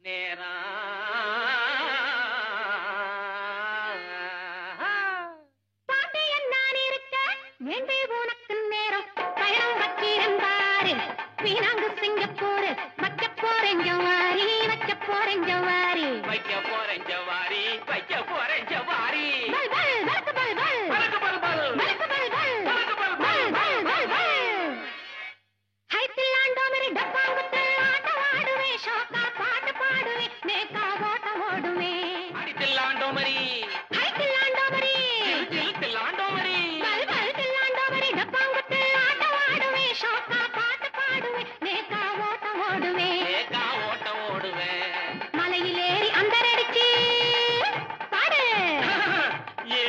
நேரம் பாண்டியன் நான் இருக்க வேண்டி உனக்கு நேரம் பயணம் வச்சிருந்தாரு வீணாங்கு சிங்கப்பூர் வைக்க போறேன் ஜவாரி வைக்க போறேன் ஜவாரி வைக்க போறேன் ஜவாரி வைக்க போறேன் ஜவாரி பல் பல் பல் பல் பல் பல் பல் பல் பல் பல் பல் பல் ஹைத்திலாண்டோ மேரி டப்பாங்குத்து ஆட்டம் ஆடுவேன் ஷோக்கா பாட்டு பாடுவேன் நேக்கா ஓட்டம் ஓடுவேன் அடித்தில்லாண்டோ மரி ஹைத்திலாண்டோ மேரி தில்லாண்டோ மரி பல் பல் தில்லாண்டோ மேரி டப்பாங்குத்து ஆட்டம் ஆடுவேன் ஷோக்கா பாட்டு பாடுவேன் நேக்கா ஓட்டம் ஓடுவேன் ஏகா ஓட்டம் ஓடுவேன் மலையிலேறி அந்தரடிச்சு பாடு ஏ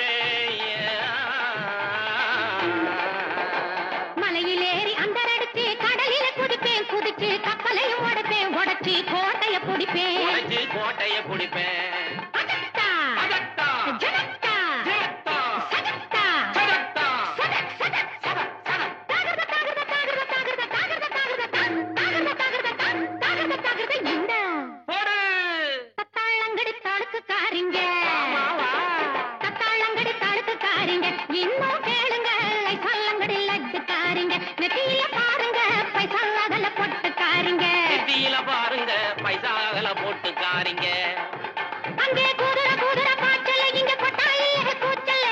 மலையிலேறி அந்தரடிச்சு கடலில குதிப்பேன் குதிச்சு கப்பலையும் உடைப்பேன் உடைச்சு கோட்டைய பிடிப்பேன் உடைச்சு கோட்டைய குடிப்பேன் அதட்டா அதட்டா ஜனத்தா ஜெயத்தா சதத்தா சதத்தா சதக் சதக் சதக் சதக் தாகர்த தாகர்த தாகர்த தாகர்த தாகர்த தாகர்த தாகர்த தாகர்த தாகர்த தாகர்த இந்த போடு தத்தாளங்கடி தாளுக்குக்காரிங்க ஆமாவா தத்தாளங்கடி தாளுக்குக்காரிங்க இன்னும் கேளுங்க சல்லங்கடி லட்டுக்காரிங்க நெத்தியில பாருங்க பைசாகல பொட்டுக்காரிங்க நெத்தியில பாருங்க பைசாகல போட்டுக்காரிங்க அங்கே குதிரை குதிரை பாய்ச்சல இங்க கொட்டாயில கூச்சல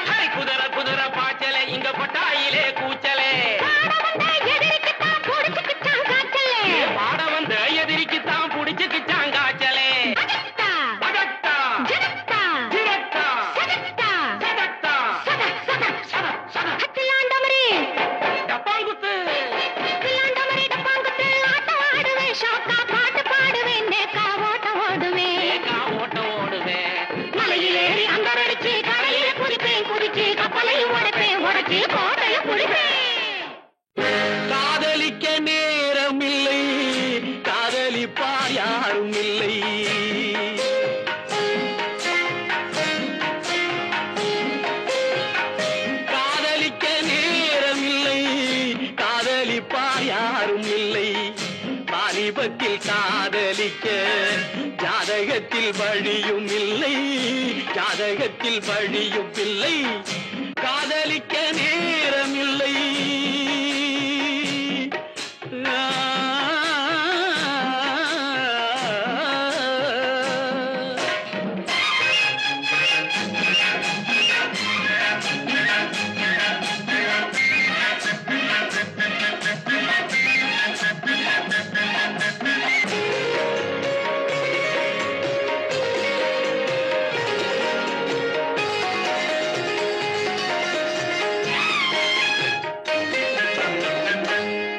ஹை குதிரை குதிரை பாய்ச்சலே இங்க கொட்டாயிலே கூச்சலே பாட வந்த எதிரிக்கு தான் புடிச்சுக்கிட்டான் காய்ச்சல பாட வந்த எதிரிக்கு தான் புடிச்சுக்கிச்சான் காய்ச்சலே அதட்டா அதட்டா ஜனத்தா ஜிரத்தா சதத்தா சதத்தா சதக் சதக் சதக் சதக் ஹத்திலாண்டமரி டப்பாங்குத்து ஹத்திலாண்டமரி டப்பாங்குத்து ஆட்டம் ஆடுவேன் ஷோக்கா பாட்டு பாடுவேன் நேக்கா ஓட்டம் ஓடுவேன் ஏகா ஓட்டம் ஓடுவேன் மலையிலேறி அந்தரடிச்சு கடலில குதிப்பேன் குதிச்சு கப்பலையும் உடைப்பேன் உடைச்சு கோட்டைய பிடிப்பேன் காதலிக்க நேரம் இல்லை காதலிப்பார் யாரும் இல்லை காதலிக்க நேரம் இல்லை காதலிப்பார் யாரும் இல்லை வாலிபத்தில் காதலிக்க ஜாதகத்தில் வழியும் இல்லை ஜாதகத்தில் வழியும் இல்லை காதலிக்க நேரம் இல்லை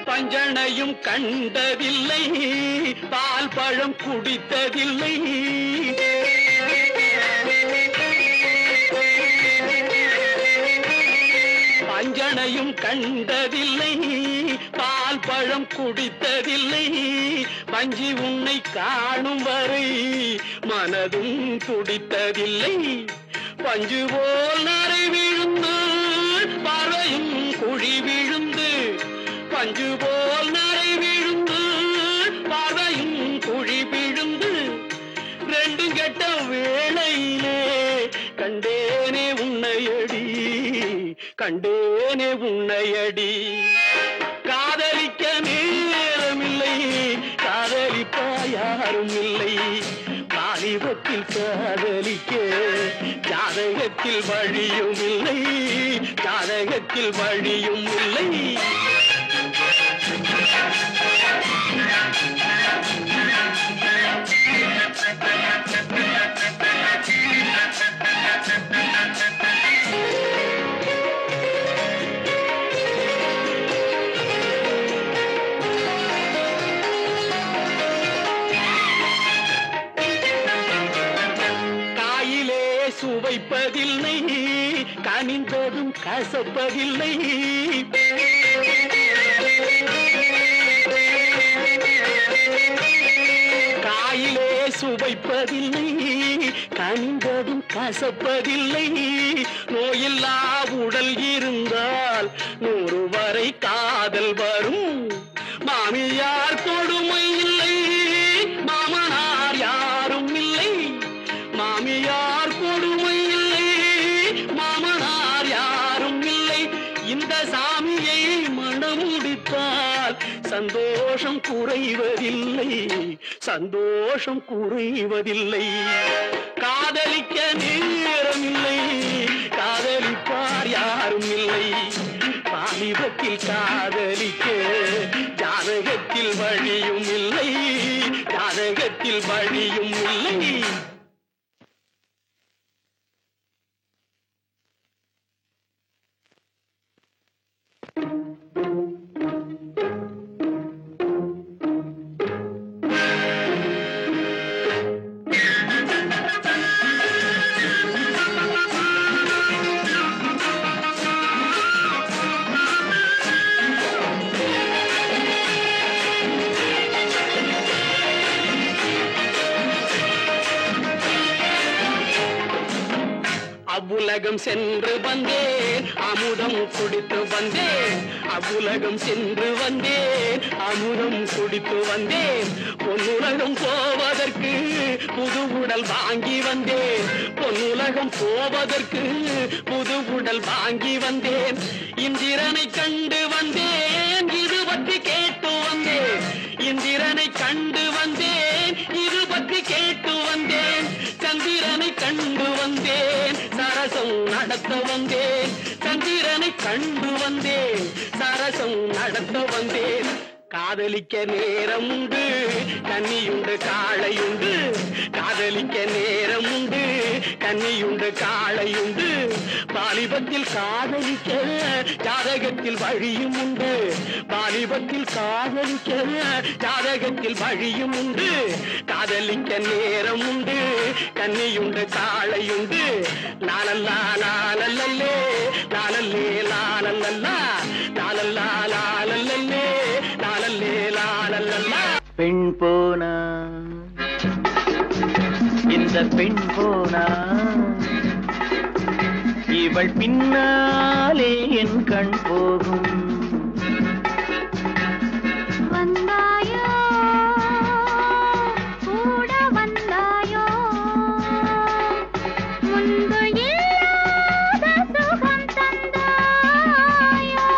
பஞ்சனையும் கண்டதில்லை பால் பழம் குடித்ததில்லை பஞ்சனையும் கண்டதில்லை பால் பழம் குடித்ததில்லை வஞ்சி உன்னை காணும் வரை மனதும் துடித்ததில்லை பஞ்சு போல் நரை விழுந்து பார்வையும் குழி விழுந்து பஞ்சு போல் நரை விழுந்து பார்வையும் குழி விழுந்து ரெண்டு கெட்ட வேளையிலே கண்டேனே உன்னையடி கண்டேனே உன்னையடி காதலிக்க நேரமில்லை காதலிப்பா யாரும் இல்லை வாலிபத்தில் காதலிக்க ஜாதகத்தில் வழியும் இல்லை ஜாதகத்தில் வழியும் இல்லை காயிலே சுவைப்பதில்லை கனிந்ததும் கசப்பதில்லை காயிலே சுவைப்பதில்லை, கனிந்ததும் கசப்பதில்லை. நோயில்லா உடல் இருந்தால் 100 வரை காதல் வரும். மாமியார் கொடுமை இல்லை, மாமனார் யாரும் இல்லை. மாமியார் கொடுமை இல்லை, மாமனார் யாரும் இல்லை. இந்த சாமியை மணமுடித்தால் சந்தோஷம் குறைவதில்லை, சந்தோஷம் குறைவதில்லை. காதலிக்க நேரம் இல்லை, காதலிப்பார் யாரும் இல்லை. வாலிபத்தில் காதலிக்க ஜாதகத்தில் வழியும் இல்லை, ஜாதகத்தில் வழியும் இல்லை. அவ்வுலகம் சென்று வந்தேன், அமுதம் குடித்து வந்தேன். அவ்வுலகம் சென்று வந்தேன், அமுதம் குடித்து வந்தேன். பொன்னுலகம் போவதற்கு புது உடல் வாங்கி வந்தேன். பொன்னுலகம் போவதற்கு புது உடல் வாங்கி வந்தேன். இந்திரனை கண்டு வந்தேன், இது பற்றி கேட்டு வந்தேன். இந்திரனை கண்டு வந்தேன், இது பற்றி கேட்டு வந்தேன். சந்திரனை கண்டு வந்தேன், சரசம் நடத்த வந்தேன். சந்திரனை கண்டு வந்தேன், சரசம் நடத்த வந்தேன். காதலிக்க நேரம் உண்டு, கன்னியுண்டு காளையுண்டு. காதலிக்க நேரம் உண்டு, கன்னியுண்டு காளையுண்டு. வாலிபத்தில் காதலிக்க ஜாதகத்தில் வழியும் உண்டு. வாலிபத்தில் காதலிக்க ஜாதகத்தில் வழியும் உண்டு. காதலிக்க நேரம் உண்டு, கன்னியுண்டு காளையுண்டு. லாலல்லா லாலல்லே, லாலல்லே லாலல்லா, லாலல்லா லாலல்லே, லாலல்லே லாலல்லா. பெண் போனா, இந்த பெண் போனா, இவள் பின்னாலே என் கண் போகும். வந்தாயோ கூட வந்தாயோ, முன்பு இல்லாத சுகம் தந்தாயோ.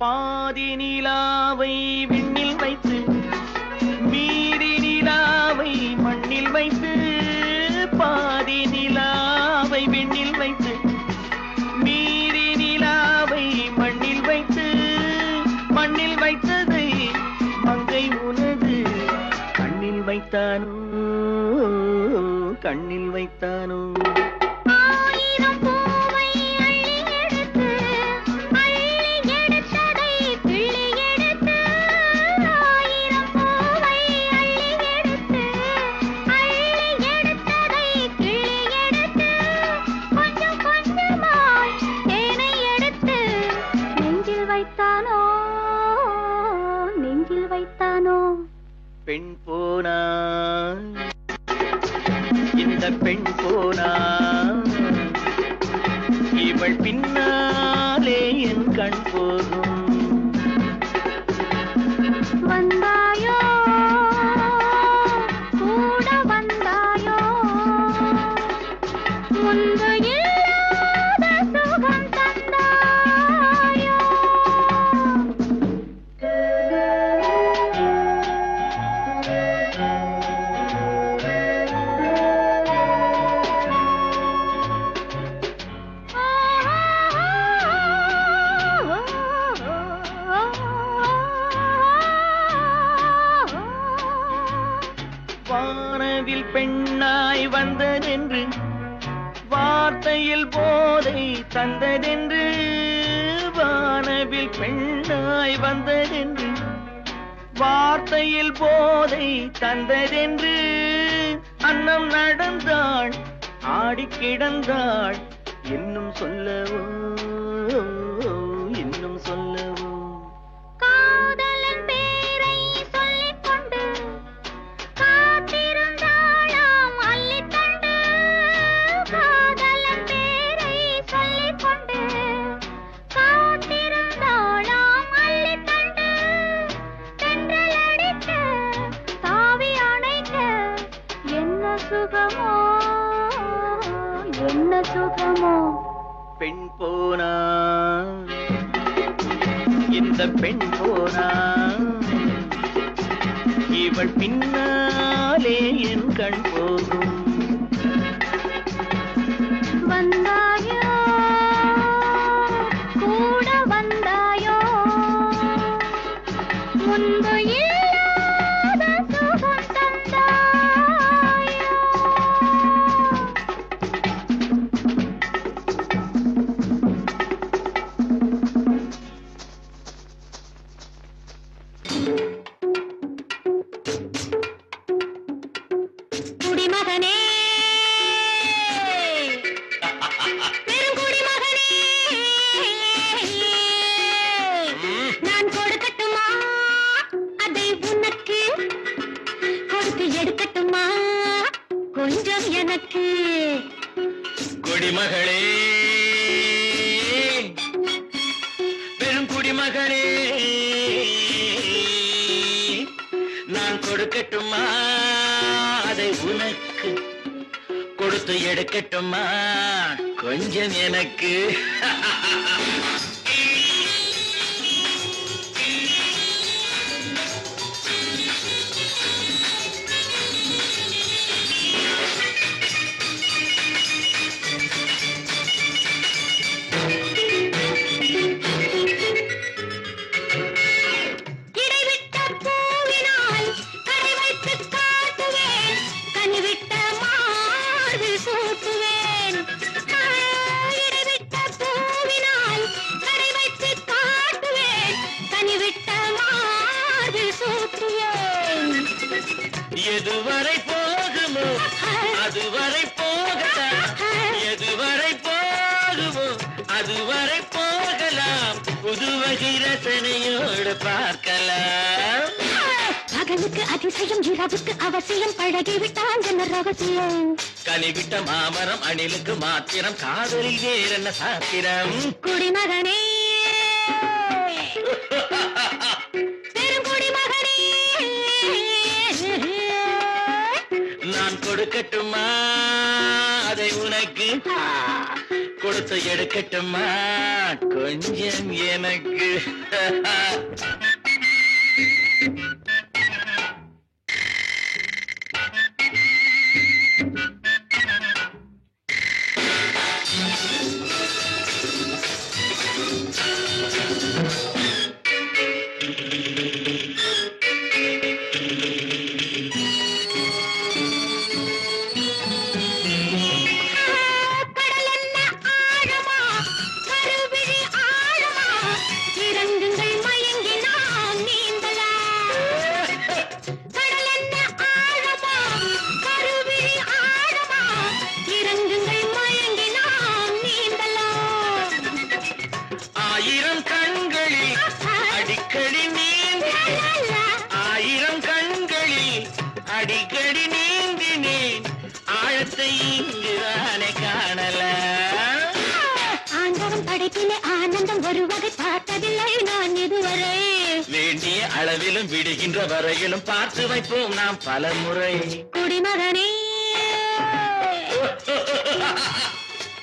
பாதி நிலாவை விண்ணில் வைத்து, மீதி நிலாவை மண்ணில் வைத்து. பாதி நிலாவை விண்ணில் வைத்து, மீதி நிலாவை மண்ணில் வைத்து. மண்ணில் வைத்ததை மங்கை உனது கண்ணில் வைத்தானோ, கண்ணில் வைத்தானோ. ஆயிரம் பூவை அள்ளி எடுத்து, அள்ளி எடுத்ததை கிள்ளி எடுத்து. ஆயிரம் பூவை அள்ளி எடுத்து, அள்ளி எடுத்ததை கிள்ளி எடுத்து. கொஞ்சம் கொஞ்சமாய் தேனை எடுத்து நெஞ்சில் வைத்தானோ, நெஞ்சில் வைத்தானோ. பெண் போனா, இந்த பெண் போனா, இவள் பின்னாலே என் கண் போகும். வந்தாயோ கூட வந்தாயோ, முன்பு இல்லாத சுகம் தந்தாயோ. வானவில் பெண்ணாய் வந்ததென்று, வா வார்த்தையில் போதை தந்ததென்று வானவில் பெண்ணாய் வந்ததென்று வார்த்தையில் போதை தந்ததென்று அன்னம் நடந்தாள் ஆடி கிடந்தாள் இன்னும் சொல்லவோ இன்னும் சொல்லவோ காதலன் பேரை சொல்லிக் கொண்டு காத்திருந்தாளாம் அள்ளித்தண்டு காதலன் பேரை சொல்லிக் கொண்டு காத்திருந்தாளாம் அள்ளித்தண்டு தென்றல் அடிக்க தாவி அணைக்க என்ன சுகமோ என்ன சுகமோ பெண் போனா இந்த பெண் போனா இவள் பின்னாலே என் கண் போகும் வந்தாயோ கூட வந்தாயோ முன்பு இல்லாத சுகம் தந்தாயோ குடிமகனே பெருங்குடிமகனே நான் கொடுக்கட்டுமா அதை உனக்கு கொடுத்து எடுக்கட்டுமா கொஞ்சம் எனக்கு குடிமகளே பெரும் குடிமகளே நான் கொடுக்கட்டுமா அதை உனக்கு கொடுத்து எடுக்கட்டுமா கொஞ்சம் எனக்கு இடைவிட்ட பூவினால் கரை வைத்து காட்டுவேன் கனிவிட்ட மார்பில் சூட்டுவேன் இடைவிட்ட பூவினால் கரை வைத்து காட்டுவேன் கனிவிட்ட மார்பில் சூட்டுவேன் எதுவரை போகுமோ அதுவரை போகலாம் எதுவரை போகுமோ அதுவரை போகலாம் புதுவகை ரசனையோடு பார்க்கலாம் பகலுக்கு அதிசயம் இரவுக்கு அவசியம் பழகிவிட்டான் என்ன ரகசியம் கனிவிட்ட மாமரம் அணிலுக்கு மாத்திரம் காதலில் வேறென்ன சாத்திரம் குடிமகனே பெருங்குடிமகனே நான் கொடுக்கட்டுமா அதை உனக்கு கொடுத்து எடுக்கட்டுமா கொஞ்சம் எனக்கு கடலென்ன ஆழமா கருவிழி ஆழமா இறங்குங்கள் மயங்கி நாம் நீந்தலாம் கடலென்ன ஆழமா கருவிழி ஆழமா இறங்குங்கள் மயங்கி நாம் நீந்தலாம் ஆயிரம் கண்களில் அடிக்கடி நீந்தினேன் ஆயிரம் கண்களில் அடிக்கடி நீந்தினேன் ஆழத்தை இங்குதானே காணலாம் ஆண்டவன் படைப்பிலே ஆனந்தம் ஒரு வகை பார்த்ததில்லை நான் இதுவரை வேண்டிய அளவிலும் விடுகின்ற வரையிலும் பார்த்து வைப்போம் நாம் பல முறை குடிமகனே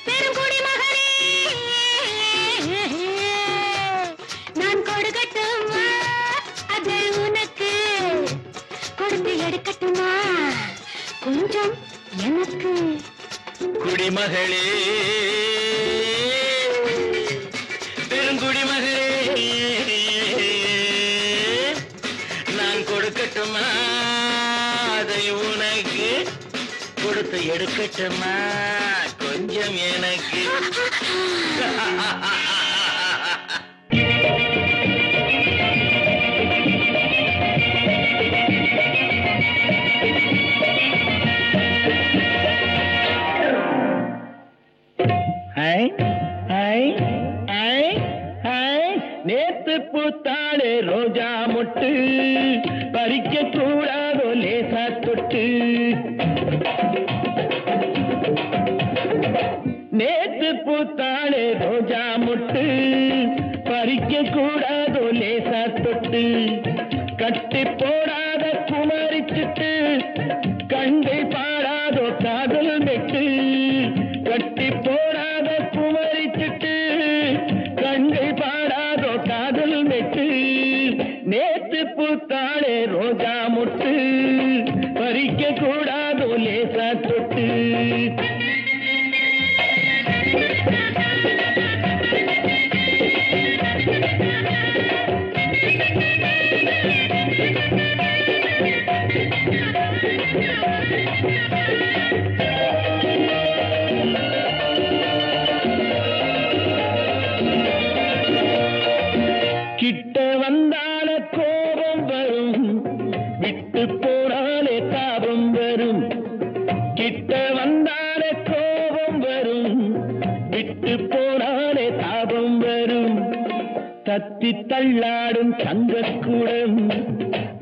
பெருங்குடிமகனே நான் கொடுக்கட்டுமா அதை உனக்கு கொடுத்து எடுக்கட்டுமா கொஞ்சம் எனக்கு குடிமகளே பெருங்குடிமகளே நான் கொடுக்கட்டுமா அதை உனக்கு கொடுத்து எடுக்கட்டுமா கொஞ்சம் கொஞ்சம் எனக்கு நேத்து பூத்தாளே ரோஜா மொட்டு பறிக்க கூடாதோ லேசா தொட்டு நேத்து பூத்தாளே ரோஜா மொட்டு பறிக்க கூடாதோ லேசா தொட்டு கட்டி போடாத குமரிச்சிட்டு கண்டை பாடாதோ காதல் மெட்டு கட்டி போடாத குமரிச்சிட்டு கண்டை பாடாதோ காதல் மெட்டு நேத்து பூத்தாளே ரோஜா மொட்டு பறிக்க கூடாதோ லேசா தொட்டு கிட்ட வந்தால கோபம் வரும் விட்டு போனாலே தாபம் வரும் கிட்ட வந்தால கோபம் வரும் விட்டு போனாலே தாபம் வரும் தத்தி தள்ளாடும் தங்கக்கூடம்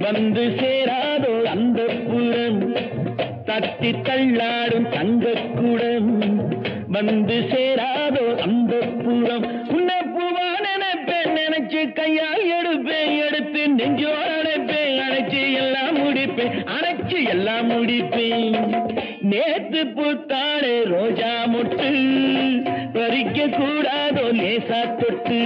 வந்து சேராதோ அந்த புறம் தத்தி தள்ளாடும் தங்கக்கூடம் வந்து சேராதோ அந்த புறம் உன்னை பூவா நினைப்பேன் நினைச்சு கையால் எடுப்பேன் எடுத்து நெஞ்சோடு அணைப்பேன் அணைச்சு எல்லாம் முடிப்பேன் அணைச்சு எல்லாம் முடிப்பேன் நேத்து பூத்தாளே ரோஜா மொட்டு பறிக்க கூடாதோ லேசா தொட்டு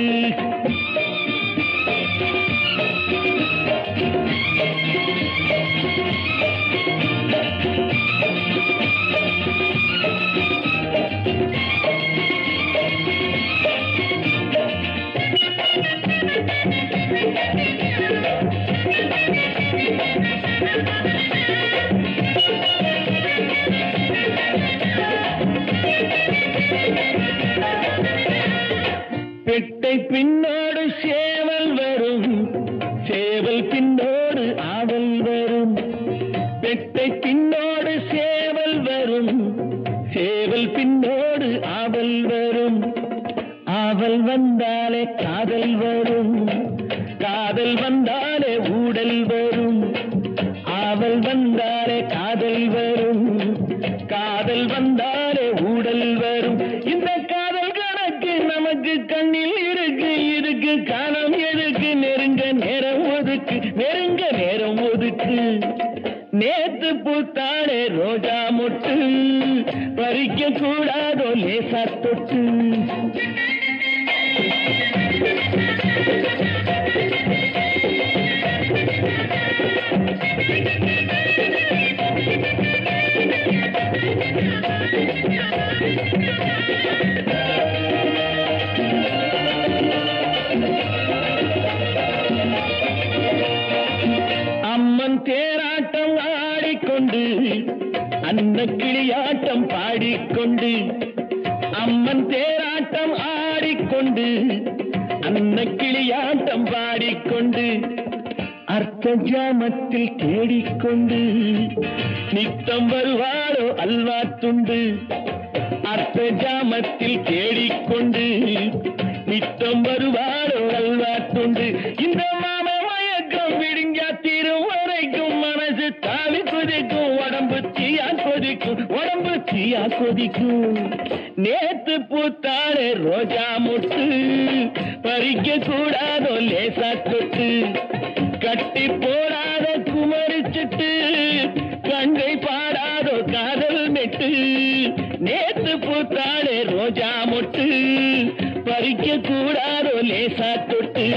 பெட்டை பின்னோடு சேவல் வரும் சேவல் பின்னோடு ஆவல் வரும் பெட்டை பின்னோடு சேவல் வரும் சேவல் பின்னோடு ஆவல் வரும் ஆவல் வந்தாலே காதல் வரும் காதல் வந்தாலே ஊடல் வரும் ஆவல் வந்தாலே காதல் வரும் காதல் வந்தாலே ஊடல் வரும் இந்த காதல் கணக்கு நமக்கு கண்ணில் இருக்கு இருக்கு காலம் எதுக்கு நெருங்க நேரம் ஒதுக்கு நெருங்க நேரம் ஒதுக்கு நேத்து பூத்தாளே ரோஜா மொட்டு பறிக்க கூடாதோ லேசா தொட்டு அம்மன் தேராட்டம் ஆடிக்கொண்டு அன்னக்கிளியாட்டம் பாடிக்கொண்டு அம்மன் தேராட்டம் ஆடிக்கொண்டு அன்னக்கிளியாட்டம் பாடிக்கொண்டு அர்த்த ஜாமத்தில் தேடிக்கொண்டு நித்தம் வருவாளோ அல்வா துண்டு அர்த்த ஜாமத்தில் தேடிக்கொண்டு நித்தம் வருவாளோ அல்வா துண்டு இந்த மாம மயக்கம் விடுங்கா தீரும் வரைக்கும் மனசு தாவி கொதிக்கும் உடம்பு தீயா கொதிக்கும் உடம்பு தீயா கொதிக்கும் நேத்து பூத்தாளே ரோஜா மொட்டு பறிக்க கூடாதோ லேசா தொட்டு கட்டி போடாத குமரிச்சிட்டு கங்கை பாடாதோ காதல் மெட்டு நேத்து பூத்தாளே ரோஜா மொட்டு பறிக்க கூடாதோ லேசா தொட்டு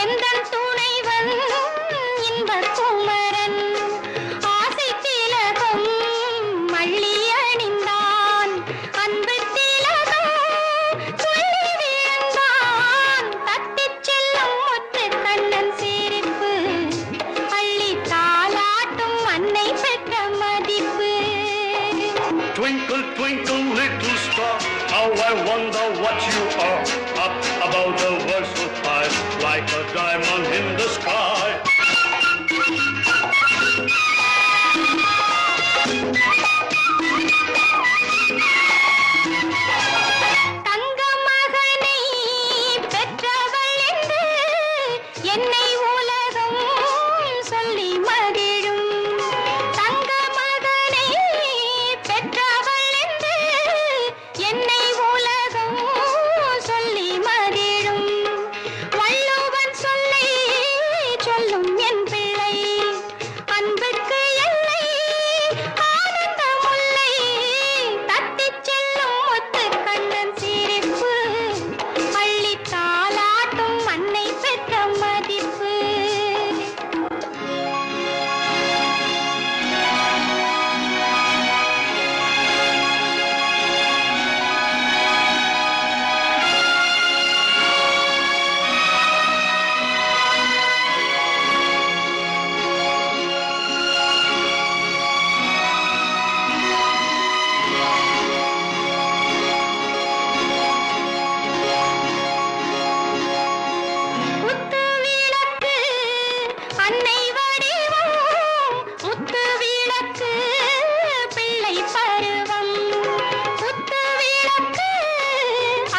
எந்தன் துணைவன் இன்பக் குமரன் ஆசை திலகம் மள்ளி அணிந்தான் அன்பு திலகம் சொல்லி விழுந்தான் தட்டிச் செல்லும் முத்து கண்ணன் சிரிப்பு அள்ளி தாலாட்டும் அன்னை பெற்ற மதிப்பு. Twinkle, twinkle, little star, how I wonder what you are. Up above the world so high, like a diamond in the sky. தங்க மகனை பெற்றவள் என்று என்னை உலகம் சொல்லி மகிழும். தங்க மகனை பெற்றவள் என்று என்னை உலகம் சொல்லி மகிழும். வள்ளுவன் சொல்லை சொல்லும் என் பிள்ளை அன்புக்கு எல்லை ஆனந்த முல்லை தட்டிச் செல்லும் முத்து கண்ணன் சிரிப்பு அள்ளி தாலாட்டும் அன்னை பெற்ற மதிப்பு. முத்து விளக்கு அன்னை வடிவம் முத்து விளக்கு பிள்ளை பருவம். முத்து விளக்கு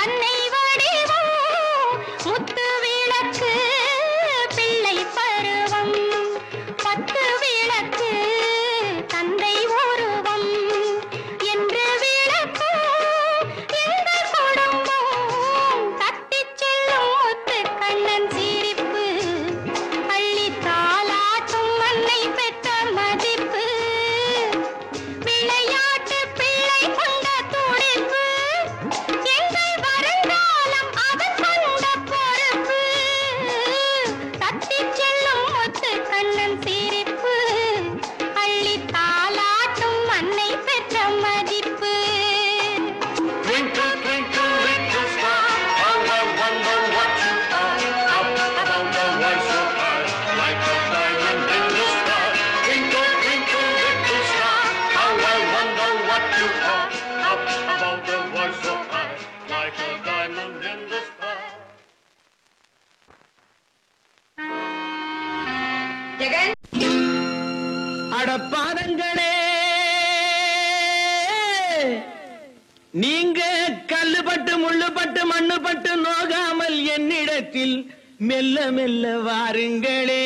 அன்னை வடிவம் முத்து விளக்கு பிள்ளை பருவம். பத்து விளக்கு தந்தை உருவம் என்று விளக்கும் இந்த குடும்பம் தட்டிச் செல்லும் முத்து கண்ணன் சிரிப்பு அள்ளி தாலாட்டும் அன்னை பெற்ற மதிப்பு. விளையாட்டு பிள்ளை கொண்ட துடிப்பு எங்கள் வருங்காலம் அவன் கொண்ட பொறுப்பு. தட்டிச் செல்லும் முத்து கண்ணன் சிரிப்பு அள்ளி தாலாட்டும் அன்னை பெற்ற மதிப்பு. Twinkle, twinkle, little star, how I wonder what you are. Up above the world so high, like a diamond in the sky. Twinkle, twinkle, little star, how I wonder what you are. Up above the world so high, like a diamond in the sky. அடப்பாதங்களே நீங்க கல்லுபட்டு முள்ளுபட்டு மண்ணுபட்டு நோகாமல் என்னிடத்தில் மெல்ல மெல்ல வாருங்களே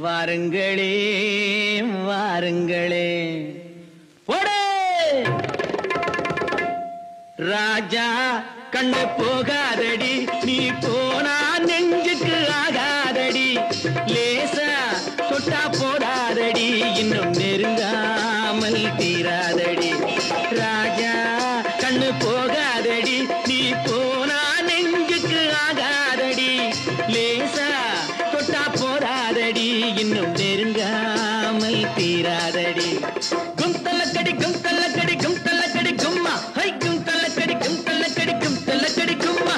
வாருங்களே வாருங்களே போடே ராஜா கண்ணு போகாதடி நீ போனா நெஞ்சுக்கு ஆகாதடி லேசா தொட்டா போடாதடி இன்னும் நெருங்காமல் தீராதடி ராஜா கண்ணு போகாதடி நீ போனா நெஞ்சுக்கு ஆகாதடி லேசா தொட்டா போடாதடி இன்னும் நெருங்காமல் தீராதடி கும்தலக்கடி கும்தலக்கடி கும்தலக்கடி கும்மா ஹை கும்தலக்கடி கும்தலக்கடி கும்தலக்கடி கும்மா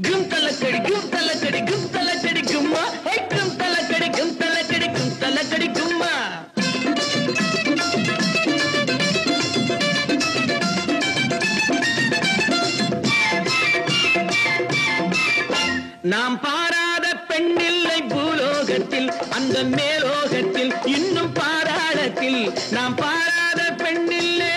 கும்தலக்கடி கும்தலக்கடி கும்தலக்கடி கும்மா ஹை கும்தலக்கடி கும்தலக்கடி கும்தலக்கடி கும்மா. நாம் பாராத பெண்ணில்லை பூலோகத்தில் அந்த மேலோகத்தில் இன்னும் பாராளத்தில் நாம் பாராத பெண்ணில்லை.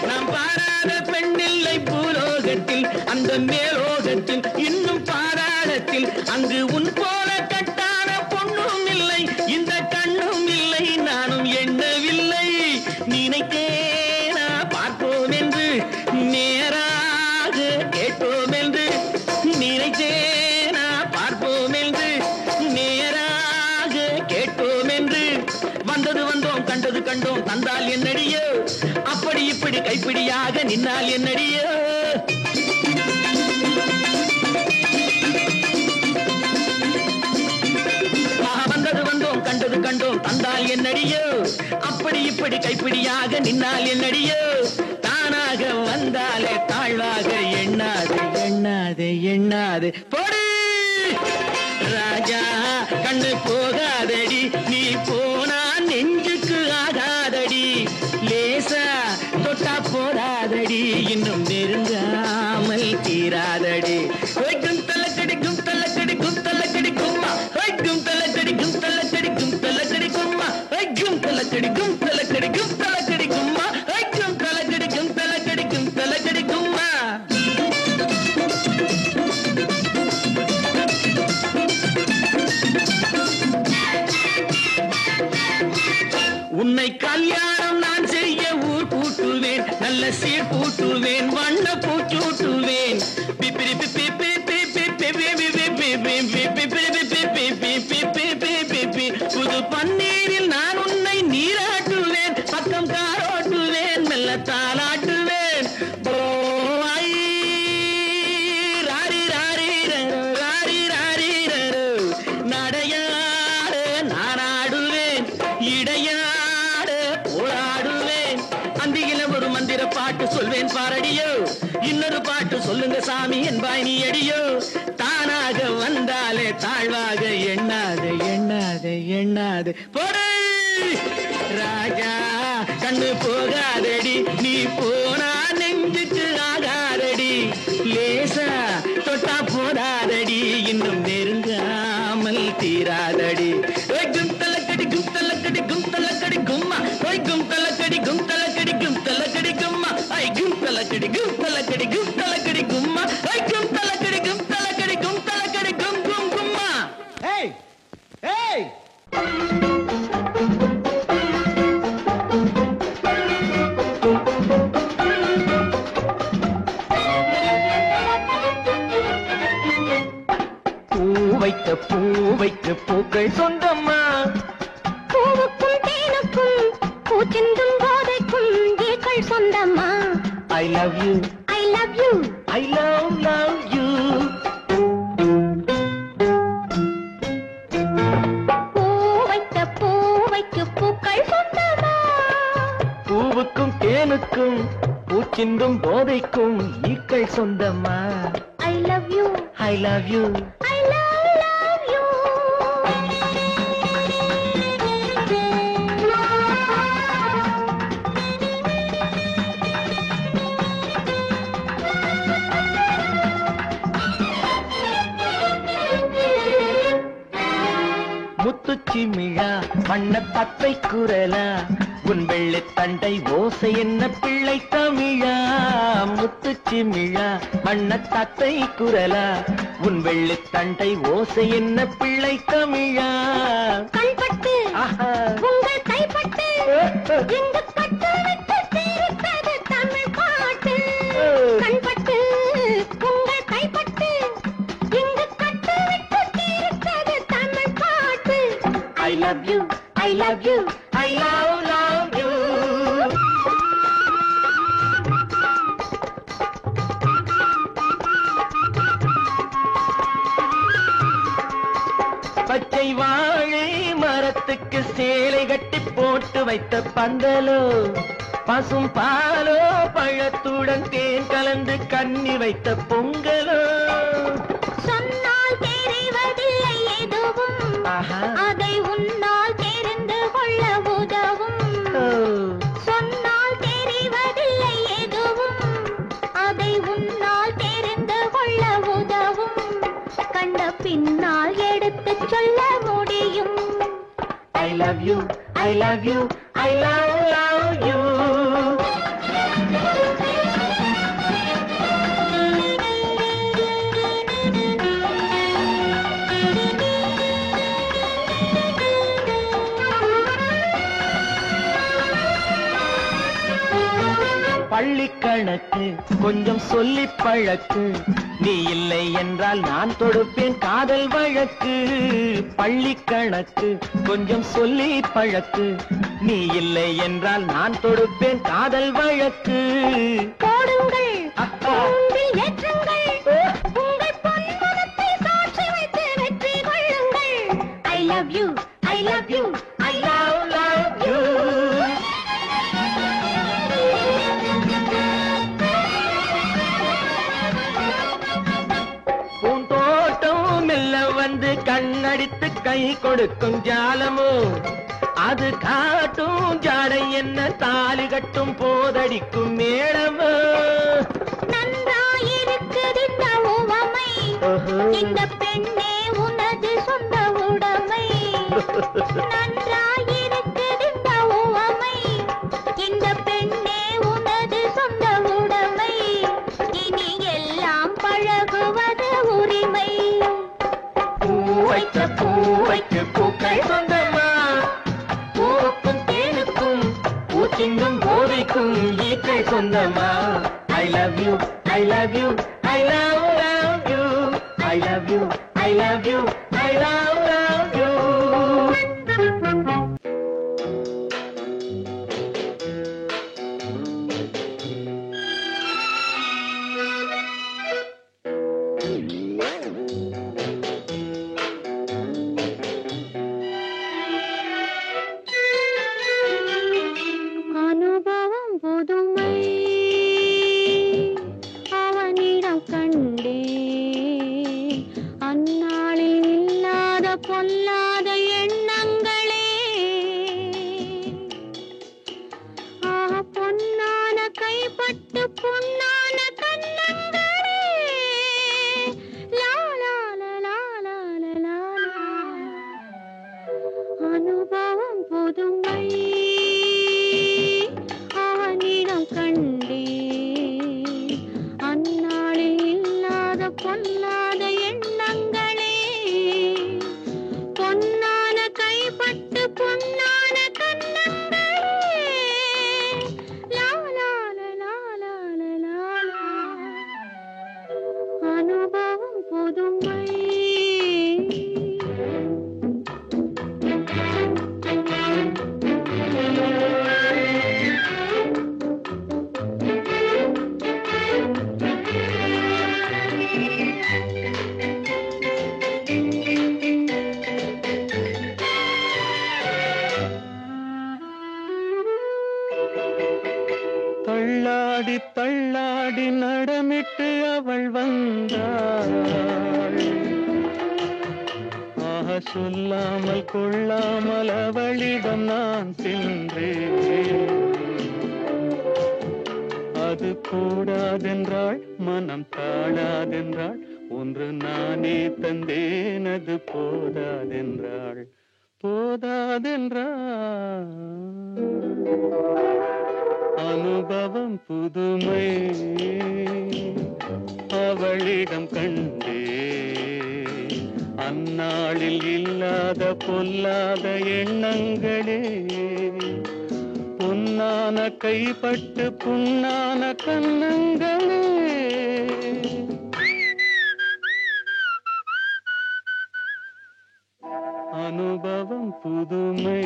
நாம் பாராத பெண்ணில்லை பூலோகத்தில் அந்த மேலோகத்தில் இன்னும் பாராளத்தில் அங்கு உன் போல கட்டான பொண்ணும் இல்லை இந்த கண்ணும் இல்லை நானும் எண்ணவில்லை நினைத்தேனா பார்ப்போம் என்று நேராக கேட்போம் என்று நினைத்தேனா பார்ப்போம் என்று நேராக கேட்போம் என்று கண்டோம் தந்தால் என்னடியோ அப்படி இப்படி கைப்பிடியாக நின்னால் என்னடியோ வந்தது வந்தோம் கண்டது கண்டோம் தந்தால் என்னடியோ அப்படி இப்படி கைப்பிடியாக நின்னால் என்னடியோ தானாக வந்தாலே தாழ்வாக எண்ணாது எண்ணாது எண்ணாது போடு ராஜா கண்ணு போகாதடி நீ போனா நெஞ்சுக்கு ஆகாதடி லேசா தொட்டா போராதடி இன்னும் நெருங்காமல் தீராதடி கும் தலக்கடி கும் தலக்கடி கும் தலக்கடி கும்மா கும் தலக்கடி கும் தலக்கடி கும் தலக்கடி கும்மா கும் தலக்கடி கும் தலக்கடி கும் தலக்கடி கும்மா கும் தலக்கடி கும் தலக்கடி கும் தலக்கடி கும்மா உன்னை கல்யாணம் நான் செய்ய ஊர் பூட்டுவேன் நல்ல சீர் பூட்டுவேன் வண்ண பூச்சூட்டுவேன் புது பன்னீரில் நான் உன்னை நீராட்டுவேன் பக்கம் காரோட்டுவேன் மெல்ல தாளாட்டுவேன் ராரி ராரி ராரி ராரி நடையாட நானாடுவேன் இடையாட போராடுவேன் அந்தியில ஒரு மந்திர பாட்டு சொல்வேன் பாரடியோ இன்னொரு பாட்டு சொல்லுங்க சாமி என்பாய் நீ அடியோ தானாக வந்தாலே தாழ்வாக எண்ணாது எண்ணாது எண்ணாது போடு ராஜா கண்ணு போகாதடி நீ போனா நெஞ்சுக்கு ஆகாதடி லேசா தொட்டா போடாதடி இன்னும் நெருங்காமல் தீராதடி கும் தலக்கடி கும் தலக்கடி கும் தலக்கடி கும்மா கும் தலக்கடி கும் தலக்கடி கும் தலக்கடி கும்மா கும் தலக்கடி கும் தலக்கடி கும் தலக்கடி கும்மா கும் தலக்கடி கும் தலக்கடி கும் தலக்கடி கும் கும் கும்மா ஏய் ஏய் பூவைக்கு பூக்கள் சொந்தம்மா பூவுக்கும் தேனுக்கும் பூச்சிந்தும் போதைக்கும் ஏக்கள் சொந்தம்மா I love you I love you I love you பூவைக்கு பூக்கள் சொந்தம்மா பூவுக்கும் தேனுக்கும் பூச்சிந்தும் போதைக்கும் ஈக்கள் சொந்தம்மா I love you I love you I love you முத்துச்சிமிழா வண்ண பத்தை குரலா உன் வெள்ளை தண்டை ஓசை என்ன பிள்ளை தமிழா முத்துச்சிமிழா வண்ண தத்தை குரலா உன் வெள்ளை தண்டை ஓசை என்ன பிள்ளை தமிழா கண்பட்டு ஆஹா உங்கள் கைப்பட்டு எங்கு கட்டு விட்டு தீர்த்தது தமிழ் பாட்டு கண்பட்டு உங்கள் கைப்பட்டு எங்கு கட்டு விட்டு தீர்த்தது தமிழ் பாட்டு I love you I love you I love you பச்சை வாழை மரத்துக்கு சேலை கட்டி போட்டு வைத்த பந்தலோ பசும் பாலோ பழத்துடன் தேன் கலந்து கண்ணி வைத்த பொங்கலோ சொன்னால் தெரிவதில்லை எதுவும் ஆஹா அதை உன்னால் தெரிந்து கொள்ள உதவும் சொன்னால் தெரிவதில்லை எதுவும் அதை உன்னால் தெரிந்து கொள்ள உதவும் கண்ட பின்னால் எடுத்துச் சொல்ல முடியும் I love you I love you I love you பள்ளிக்கடை கணக்கு கொஞ்சம் சொல்லி பழக்கு, நீ இல்லை என்றால் நான் தொடுப்பேன் காதல் வழக்கு. பள்ளி கணக்கு கொஞ்சம் சொல்லி பழக்கு, நீ இல்லை என்றால் நான் தொடுப்பேன் காதல் வழக்கு. போடுங்கள் கூண்டில் ஏற்றுங்கள், உங்கள் பொன்மனத்தை சாட்சி வைத்து வெற்றி கொள்ளுங்கள். I love you, I love you, I love you. பூந்தோட்டம் மெல்ல வந்து கண்ணடித்து கை கொடுக்கும் ஜாலமோ, அது காட்டும் ஜாடை என்ன தாலி கட்டும் போதடிக்கும் மேளமோ. நன்றாயிருக்குது இந்த உவமை, இந்த பெண்ணே உனது சொந்த உடைமை. நன்றாயிருக்குது இந்த உவமை, இந்த பெண்ணே உனது சொந்த உடைமை. இனி எல்லாம் பழகுவது உரிமை. பூவைக்கு பூக்கள் சொந்தமா, பூவுக்கும் தேனுக்கும் பூச்சிங்கும் போதைக்கும் ஈக்கள் சொந்தமா. I love you, I love you, I love you, I love you, I love you, I love you. அனுபவம் புதுமை அவனிடம் கண்டே, அந்நாளில் இல்லாத பொல்லாத எண்ணங்களே. பொன்னான கைப்பட்டு பொன்னான கண்ணங்களே. லா லா லா லா லா லா லா. அனுபவம் புதுமை அவனிடம் கண்டே, அந்நாளில் இல்லாத பொல்லாத எண்ணங்களே. பொன்னான கைப்பட்டு பொன்னான கண்ணங்களே. லா லா லா லா லா லா லா. அனுபவம் புதுமை. தள்ளாடி தள்ளாடி நடமிட்டு அவள் வந்தாள், சொல்லாமல் கொள்ளாமல் அவளிடம் நான் சென்றேன். அது கூடாதென்றாள், மனம் தாழாதென்றாள், ஒன்று நானே தந்தேன். அது போதாதென்றாள், போதாதென்றாள். அனுபவம் புதுமை அவளிடம் கண்டே, அந்நாளில் இல்லாத பொல்லாத எண்ணங்களே. பொன்னான கைப்பட்டு புண்ணான கண்ணங்களே. அனுபவம் புதுமை.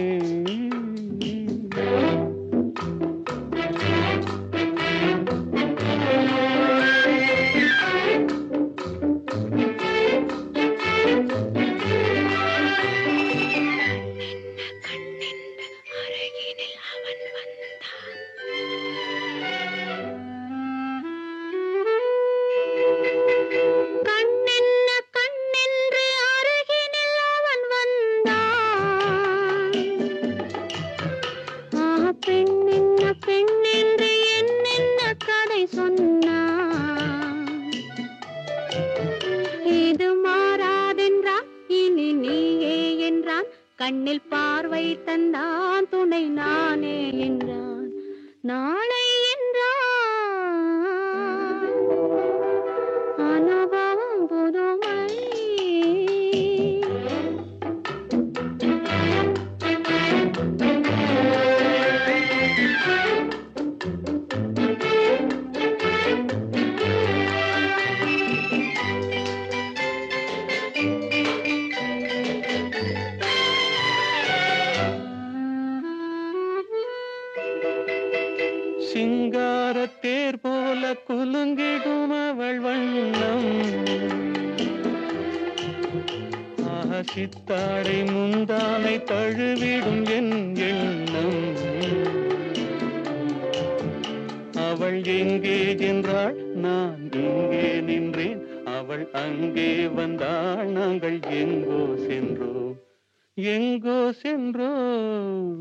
கண்ணில் பார்வை தந்தான், துணை நானே என்றான், நாளை என்றான். அனுபவம் புதுமை. சிங்கார தேர் போல குலுங்கிடும் அவள் வண்ணம் சித்தாடை முந்தானை தழுவிடும் என் எண்ணம் அவள் எங்கே என்றாள் நான் எங்கே நின்றேன் அவள் அங்கே வந்தாள் நாங்கள் எங்கோ சென்றோம் எங்கோ சென்றோம்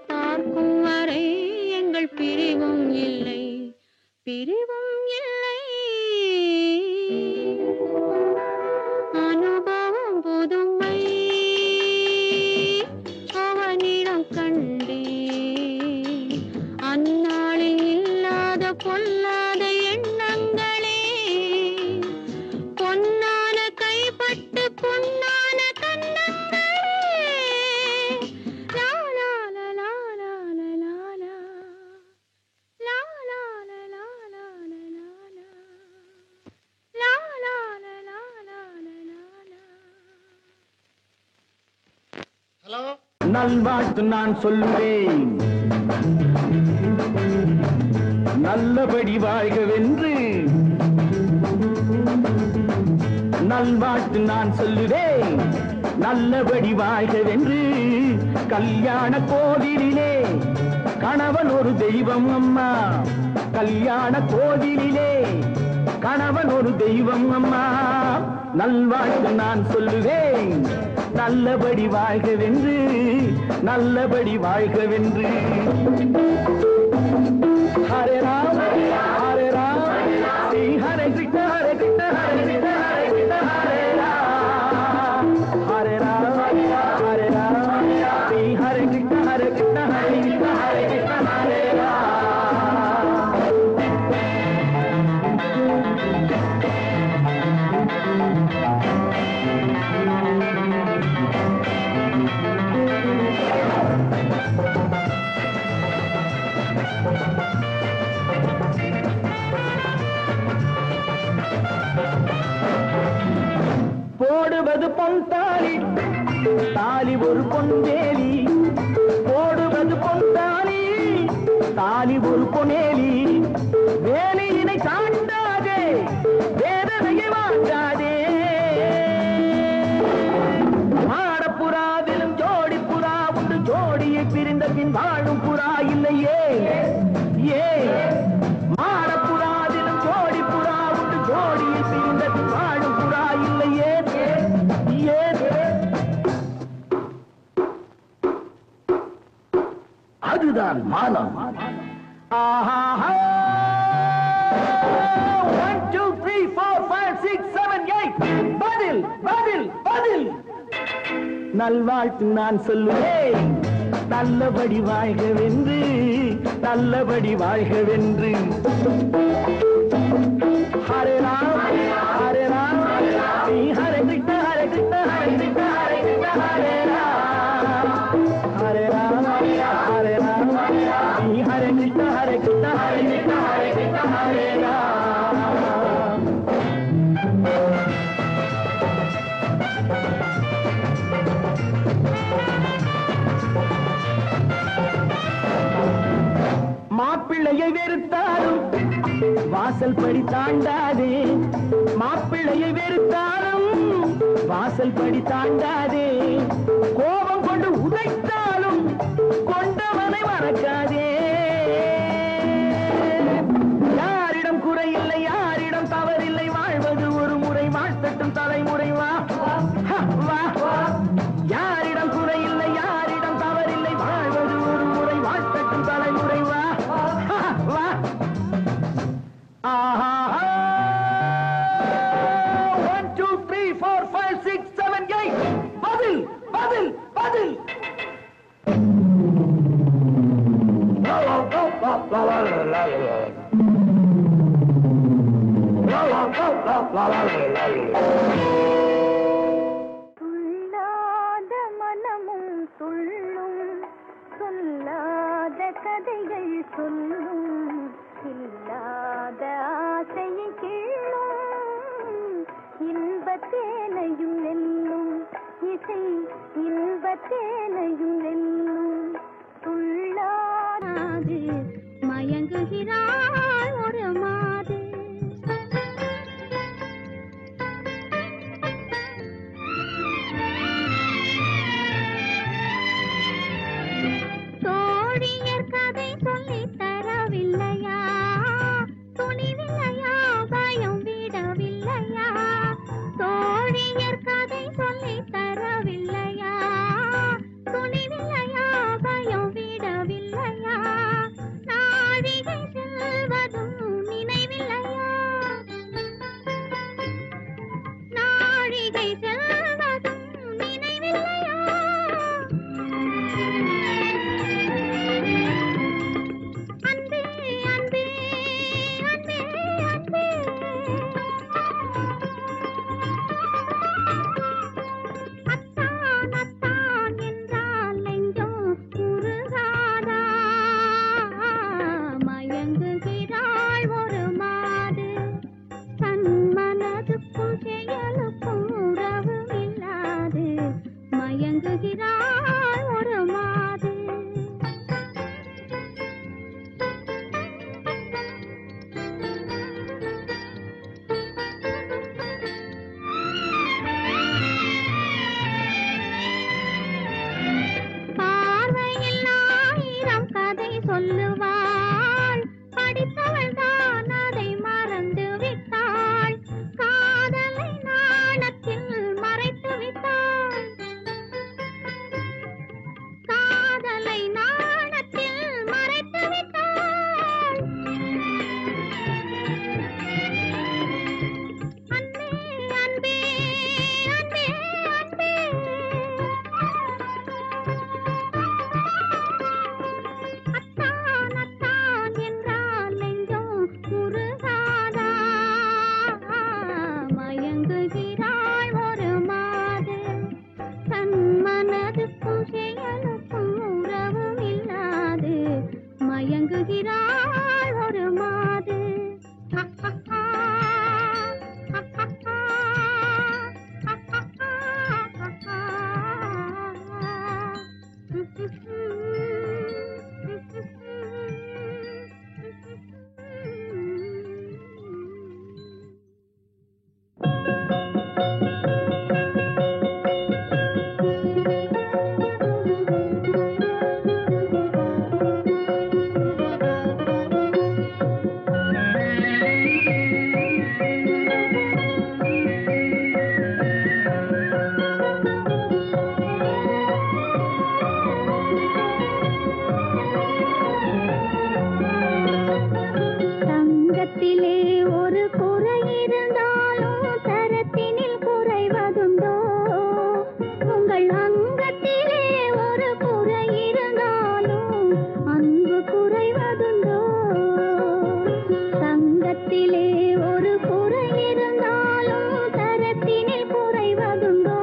பார்க்கும் வரை எங்கள் பிரிவும் இல்லை பிரிவும் இல்லை அனுபவம் புதுமை அவனிடம் கண்டே அந்நாளில் இல்லாத பொல்லாத எண்ணங்களே பொன்னான கைப்பட்டு பொன்னான கண்ணங்களே நல்வாழ்த்து நான் சொல்லுவேன் நல்லபடி வாழ்கவென்று நல்வாழ்த்து நான் சொல்லுவேன் நல்லபடி வாழ்கவென்று கல்யாண கோவிலிலே கணவன் ஒரு தெய்வம் அம்மா கல்யாண கோவிலிலே கணவன் ஒரு தெய்வம் அம்மா நல்வாழ்த்து நான் சொல்லுவேன் நல்லபடி வாழ்கவென்று நல்லபடி வாழ்கவென்று ஹரே ராம் ஸ்ரீ ஹரே கிருஷ்ண ஹரே கிருஷ்ண ஹரே கிருஷ்ண ஹரே கிருஷ்ண ஹரே ராம் ஸ்ரீ ஹரே கிருஷ்ண ஹரே கிருஷ்ண ஹரே கிருஷ்ண ஹரே கிருஷ்ண ஹரே ராம் போடுவது பொன் தாலி தாலி ஒரு பொன்வேலி போடுவது பொன் தாலி தாலி ஒரு பொனேலி வேலியினை தாண்டாதே வேதனையை வாண்டாதே மாடப்புறாவிலும் ஜோடி புறா உண்டு ஜோடியை பிரிந்த பின் வாழும் புறா இல்லையே ஏ மாடப்புறாவிலும் ஜோடி புறா உண்டு ஜோடியை பிரிந்த பின் வாழும் புறா இல்லையே அதுதான் மானம் ஆஹா 1 2 3 4 5 6 7 8 பதில் பதில் பதில் நல்வாழ்த்து நான் சொல்லுவேன் நல்லபடி வாழ்கவென்று நல்லபடி வாழ்கவென்று ஹரே ராம் ஸ்ரீ ஹரே கிருஷ்ண ஹரே கிருஷ்ண ஹரே கிருஷ்ண ஹரே கிருஷ்ண ஹரே ராம் ஹரே ராம் ஸ்ரீ ஹரே கிருஷ்ண ஹரே கிருஷ்ண ஹரே கிருஷ்ண ஹரே கிருஷ்ண ஹரே ராம் மாப்பிள்ளையை வெறுத்தாலும் வாசல் படி தாண்டாதே மாப்பிள்ளையை வெறுத்தாலும் வாசல் படி தாண்டாதே கோபம் கொண்டு உதைத்தாலும் கொண்டவனை மறக்காதே யாரிடம் குறையில்லை யாரிடம் தவறில்லை வாழ்வது ஒரு முறை வாழ்த்தட்டும் தலைமுறை வா வா யாரிடம் குறையில்லை யாரிடம் தவறில்லை வாழ்வது ஒரு முறை வாழ்த்தட்டும் தலைமுறை வா வா ஆஹா 1 2 3 4 5 6 7 8 பதில் பதில் பதில் துள்ளாத தரவில்லையா? தோழியர் கதை சொல்லி தரவில்லையா? துணிவில்லையா? பயம் விடவில்லையா? நாழிகை செல்வதும் நினைவில்லையா? நாழிகை செல்வதும் நினைவில்லையா? அன்பே அன்பே அன்பே அன்பே அத்தான் அத்தான் என்றால் நெஞ்சம் உருகாதா? மயங்குகிறாள் ஒரு மாது, தன் மனதுக்கும் செயலுக்கும் உறவு இல்லாது மயங்குகிறாள் ஒரு மாது. பார்வையில் ஆயிரம் கதை சொல்லுவாள், படித்தவள் தான் அதை மறந்து விட்டாள். காதலை நாணத்தில் மறைத்து விட்டாள். காதலை நாணத்தில் மறைத்து விட்டாள். அன்பே அன்பே அன்பே அன்பே அத்தான் அத்தான் என்றால் நெஞ்சம் உருகாதா? மயங்குகிறாள் ஒரு மாது, தன் மனதுக்கும் செயலுக்கும் உறவும் இல்லாது மயங்குகிறாள் ஒரு மாது. தங்கத்திலே ஒரு குறை இருந்தாலும் தரத்தினில் குறைவதுண்டோ? உங்கள் அங்கத்திலே ஒரு குறை இருந்தாலும் அன்பு குறைவதுண்டோ? தங்கத்திலே ஒரு குறை இருந்தாலும் தரத்தினில் குறைவதுண்டோ?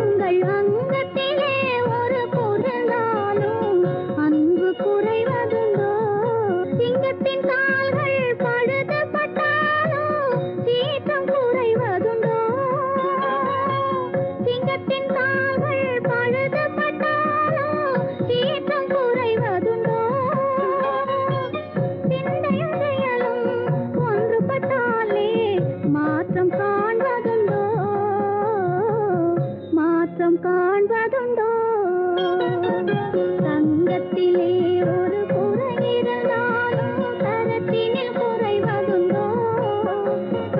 உங்கள் அங்கத்திலே ஒரு குறைந்தாலும் அன்பு குறைவதுண்டோ? சிங்கத்தின் கால்கள் பழுதுபட்டாலும் சீற்றம் குறைவதுண்டோ? சிங்கத்தின் கால்கள் பழுதுபட்டாலும் சீற்றம் குறைவதுண்டோ? சிந்தையும் செயலும் ஒன்றுபட்டாலே மாற்றம் காண்பதுண்டோ? மாற்றம் காண்பதுண்டோ? தங்கத்திலே ஒரு குறை இருந்தாலும் தரத்தினில் குறைவதுண்டோ?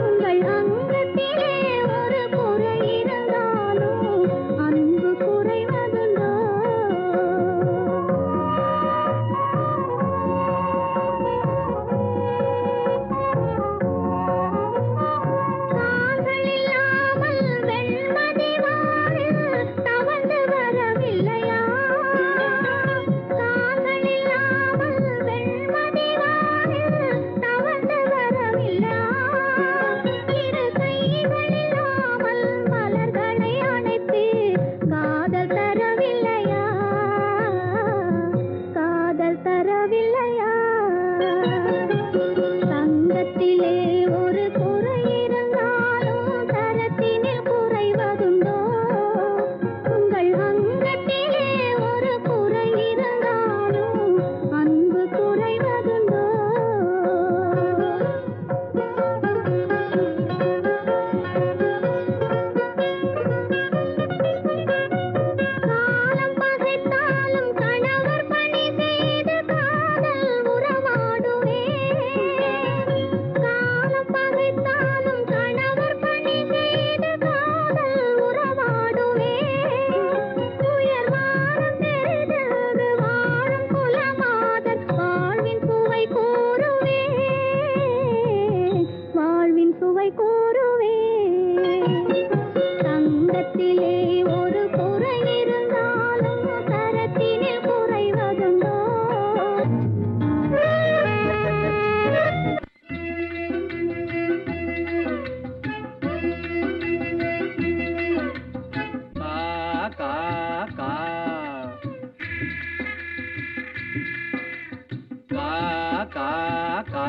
உங்கள் அங்கத்திலே ஒரு குறை இருந்தாலும் அன்பு குறைவதுண்டோ? கால்கள் இல்லாமல் வெண்மதி வானில் தவழ்ந்து வரவில்லையா? கால்கள் இல்லாமல் வெண்மதி வானில் தவழ்ந்து வர முகத்திலே ஒரு குறை இருந்தாலும் தரத்தினில் குறைவதுண்டோ? கா கா கா கா கா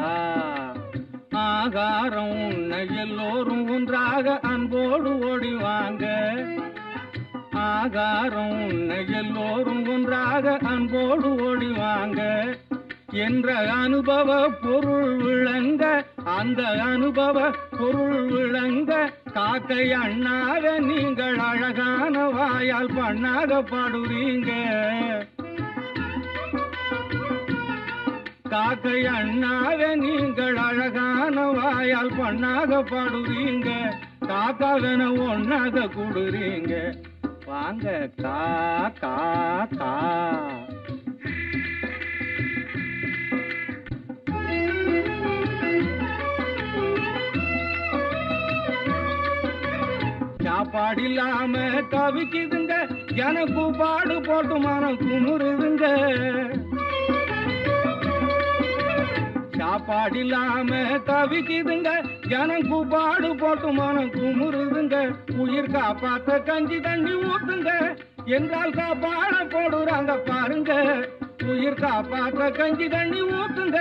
ஆகாரம் உண்ண எல்லோரும் ஒன்றாக அன்போடு ஓடிவாங்க. ஆகாரம் உண்ண எல்லோரும் ஒன்றாக அன்போடு ஓடிவாங்க என்ற அனுபவ பொருள் விளங்க, அந்த அனுபவ பொருள் விளங்க காக்கை அண்ணாக நீங்கள் அழகான வாயால் பண்ணாக பாடுறீங்க. காக்கை அண்ணாக நீங்கள் அழகான வாயால் பண்ணாக பாடுறீங்க. காக்காவன ஒன்னாக கூடுறீங்க. வாங்க கா கா கா. சாப்பாடு இல்லாம தவிக்குதுங்க, எனக்கு பாடு போட்டு மனம் குமுறுதுங்க. சாப்பாடு இல்லாம தவிக்குதுங்க, எனக்கு பாடு போட்டு மனம் குமுறுதுங்க. உயிர் காப்பாத்த கஞ்சி தண்ணி ஊத்துங்க என்றால் காப்பாட போடுறாங்க பாருங்க. உயிர் காப்பாற்ற கஞ்சி தண்ணி ஊத்துங்க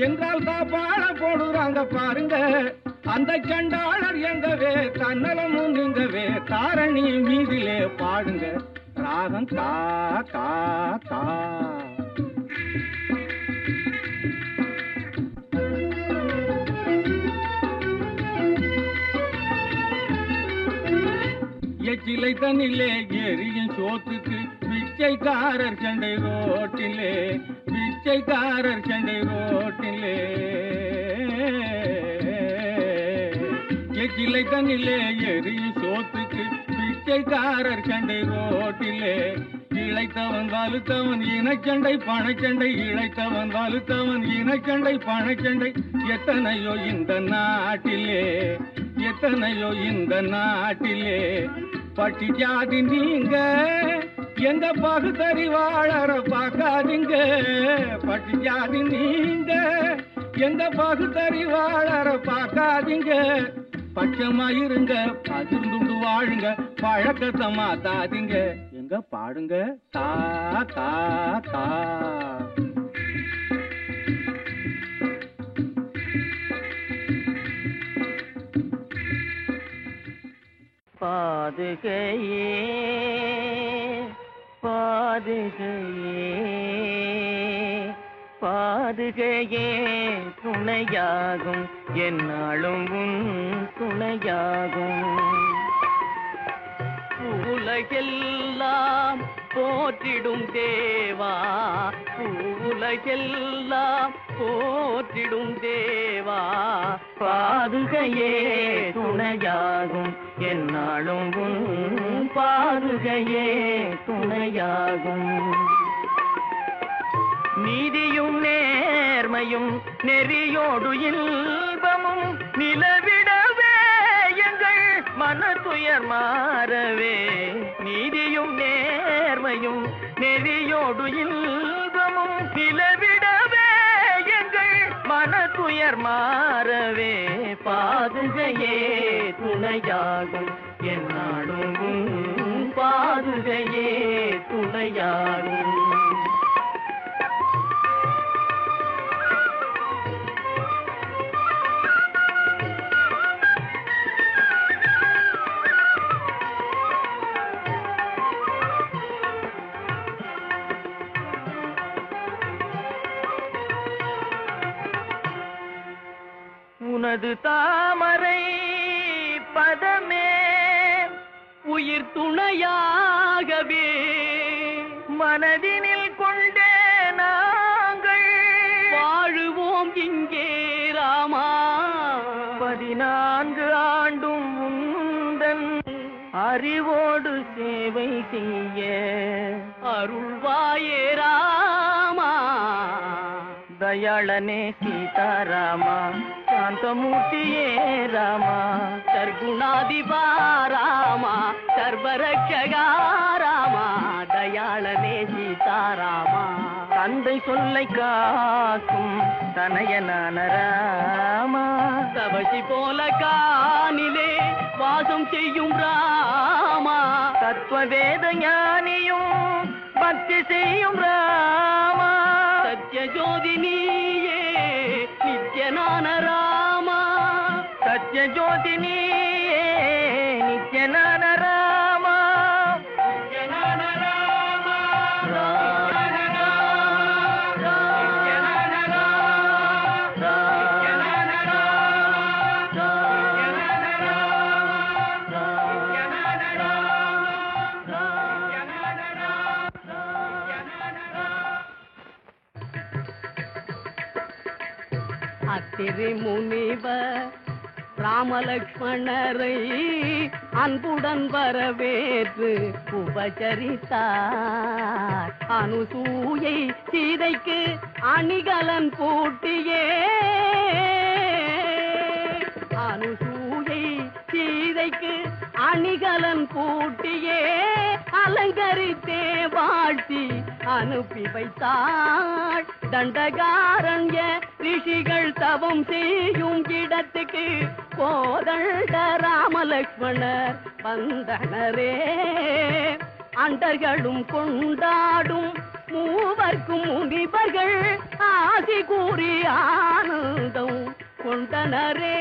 என்றால் காப்பாட போடுறாங்க பாருங்க. அந்த சண்டாளர் எங்கவே தன்னலமும் நீங்கவே தாரணி மீதிலே பாடுங்க. ராகம் கா கா கா. எச்சிலை தண்ணிலே எரியும் சோத்துக்கு பிச்சைக்காரர் சண்டை ரோட்டிலே, பிச்சைக்காரர் சண்டை ரோட்டிலே. எச்சிலை தண்ணிலே எரியும் சோத்துக்கு பிச்சைக்காரர் சண்டை ரோட்டிலே. இழைத்தவன் வலுத்தவன் இனச்சண்டை பணச்சண்டை, இழைத்தவன் வலுத்தவன் இனச்சண்டை பணச்சண்டை. எத்தனையோ இந்த நாட்டிலே, எத்தனையோ இந்த நாட்டிலே. பட்டி ஜாதி நீங்க எந்த பகுத்தறிவாளர பார்க்காதீங்க. பட்டி ஜாதி நீங்க எந்த பகுத்தறிவாளர பார்க்காதீங்க. பட்சமாயிருங்க, பகிர்ந்துண்டு வாழுங்க, பழக்கத்தை மாத்தாதீங்க. எங்க பாடுங்க கா கா கா. பாதுகையே பாதுகையே பாதுகையே துணையாகும், என்னாலும் உன் துணையாகும். உலகெல்லாம் போற்றிடும் தேவா, உலகெல்லாம் போற்றிடும் தேவா. பாதுகையே துணையாகும், என்னாலும் உன் பாதுகையே துணையாகும். நீதியும் நேர்மையும் நெறியோடு இன்பமும் நிலவிடவே எங்கள் மனதுயர் மாறவே. நீதியும் நேர்மையும் நெறியோடு இன்பமும் நிலவிடவே எங்கள் மனதுயர் மாறவே. பாதுகையே துணையாகும், என்னாலும் பாதுகையே துணையாகும். உனது தாமரை பதமே உயிர் துணையாகவே மனதினில் கொண்டே நாங்கள் வாழுவோம் இங்கே ராமா. 14 ஆண்டும் உந்தன் அறிவோடு சேவை செய்ய அருள்வாயே ராமா. தயாளனே சீதாராமா, சாந்தமூர்த்தியே ராமா, சர்க்குணாதிபா ராமா, சர்வரட்சகா ராமா தயாளனே சீதாராமா தந்தை சொல்லை காக்கும் தனையனான ராமா தவசி போல கானிலே வாசம் செய்யும் ராமா தத்துவவேத ஞானியும் பக்தி செய்யும் ராமா சத்ய ஜோதி நீயே நித்யனான ராமா சத்ய ஜோதி நீயே நித்யனான ராமா நித்யனான ராமா அத்திரி முனிவர் ராமலக்ஷ்மணரை அன்புடன் வரவேற்று உபசரித்தார் அனுசூயை சீதைக்கு அணிகலன் பூட்டியே அனுசூயை சீதைக்கு அணிகலன் பூட்டியே அலங்கரித்தே வாழ்த்தி அனுப்பி வைத்தாள் தண்டகாரண்ய ரிஷிகள் தவம் செய்யும் இடத்துக்கு கோதண்ட ராமலக்ஷ்மணர் வந்தனரே அண்டர்களும் கொண்டாடும் மூவர்க்கும் முனிவர்கள் ஆசி கூறி ஆனந்தம் கொண்டனரே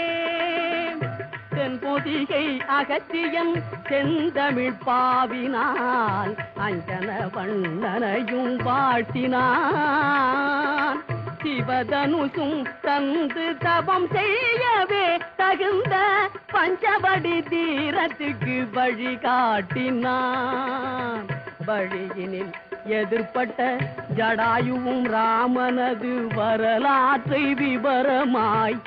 தென்பொதிகை அகத்தியன் செந்தமிழ் பாவினால் அஞ்சன வண்ணனையும் வாழ்த்தினான் சிவதனுசும் தந்து தவம் செய்யவே தகுந்த பஞ்சவடி தீரத்துக்கு வழிகாட்டினான் வழியினில் எதிர்பட்ட ஜடாயுவும் ராமனது வரலாற்றை விவரமாய்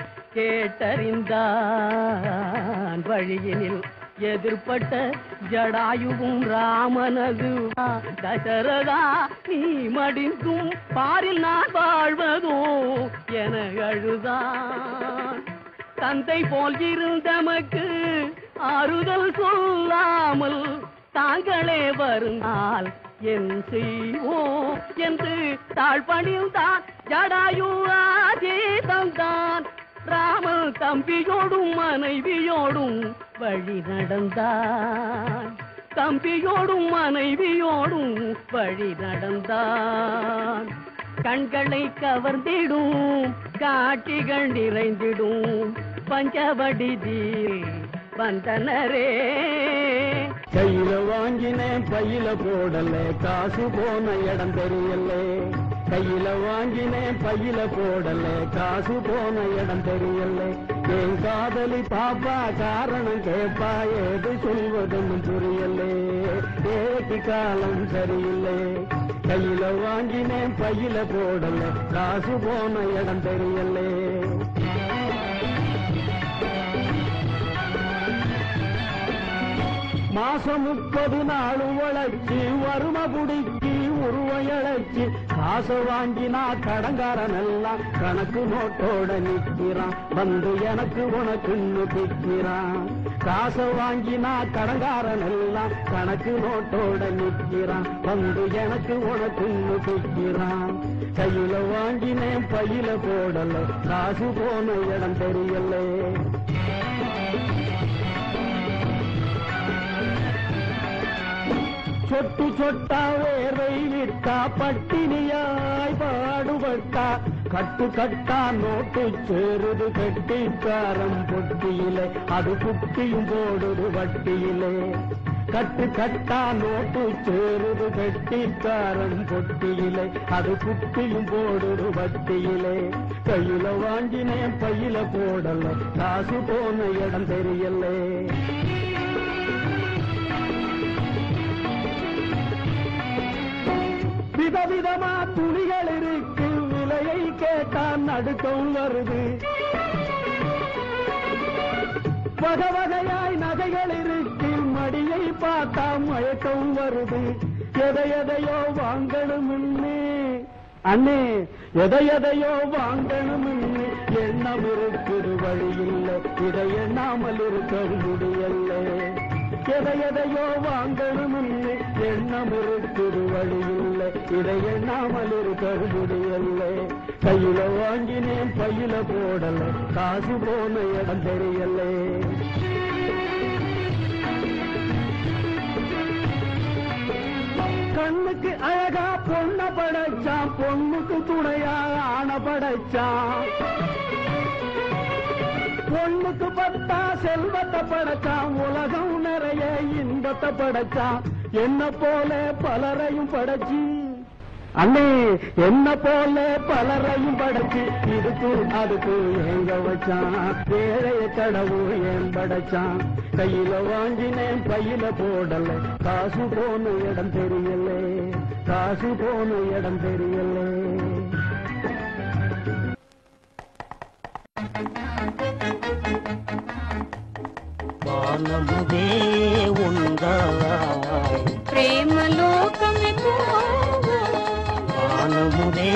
கேட்டறிந்தான் வழியினில் எதிர்பட்ட ஜடாயுவும் ராமனது தசரதா நீ மடிந்தும் பாரில் நான் வாழ்வதோ என அழுதான் தந்தை போல் இருந்தமக்கு ஆறுதல் சொல்லாமல் தாங்களே வருந்தால் என் செய்வோம் என்று தாழ்பணிந்தான் ஜடாயு ஆஜே தந்தான் ராமன் தம்பியோடும் மனைவியோடும் வழி நடந்தான் தம்பியோடும் மனைவியோடும் வழி நடந்தான் கண்களை கவர்ந்திடும் காட்சிகள் நிறைந்திடும் பஞ்சவடி தீர் வந்தனரே கையில வாங்கினேன் பையில போடல காசு போன இடம் தெரியல கையில வாங்கினேன் பையில போடல காசு போன இடம் தெரியல என் காதலி பாப்பா காரணம் கேப்பா ஏது சொல்வதுன்னு புரியல ஏக்கு காலம் சரியில்லை கையில வாங்கினேன் பையில போடல காசு போன இடம் தெரியல மாசம் 30 நாள் உழைச்சி வறுமை புடிக்கி உருவையழைச்சி காசை வாங்கினா கடங்காரன் எல்லாம் கணக்கு நோட்டோட நிற்கிறான் வந்து எனக்கு உனக்குன்னு திக்கிறான் காசை வாங்கினா கடங்காரன் எல்லாம் கணக்கு நோட்டோட நிற்கிறான் வந்து எனக்கு உனக்குன்னு திக்கிறான் கையில வாங்கினேன் பையில போடல காசு போன இடம் தெரியல சொட்டு சொட்டா வேர்வை விட்டா பட்டினியாய் பாடுபட்டா கட்டு கட்டா நோட்டு சேருது கட்டிக்காரம் பொட்டியிலே அது குட்டியும் போடுது வட்டியிலே கட்டு கட்டா நோட்டு சேருது கட்டிக்காரம் பொட்டியிலே அது குட்டியும் போடுது வட்டியிலே கையில வாங்கினேன் பையில போடல காசு போன இடம் தெரியல விதவிதமா துணிகள் இருக்கு விலையை கேட்டான் நடுக்கம் வருது வகை வகையாய் நகைகள் இருக்கு மடியை பார்த்தா மயக்கம் வருது எதையோ வாங்கணும்னு அண்ணே எதையோ வாங்கணும்னு எண்ணம் இருக்குது வழி இல்லை இதை எண்ணாமல் இருக்க முடியல எதையோ வாங்கணும்னு எண்ணம் இருக்குது வழி இல்லை இதை எண்ணாமல் இருக்க முடியலை கையில வாங்கினேன் பையில போடல காசு போன இடம் தெரியலை கண்ணுக்கு அழகா பொண்ண படைச்சான் பொண்ணுக்கு துணையா ஆன படைச்சான் பொண்ணுக்கு பத்தா செல்வத்தை படைச்சான் உலகம் நிறைய இன்பத்தை படைச்சான் என்ன போல பலரையும் படைச்சு அண்ணே என்ன போல பலரையும் படைச்சு இதுக்கு அதுக்கு எங்க வச்சான் ஏழைய கடவுள் ஏன் படைச்சான் கையில வாங்கினேன் பையில போடல காசு போன இடம் தெரியல காசு போன இடம் தெரியல வானமுதே உண்டாய் பிரேமலோகமே வானமுதே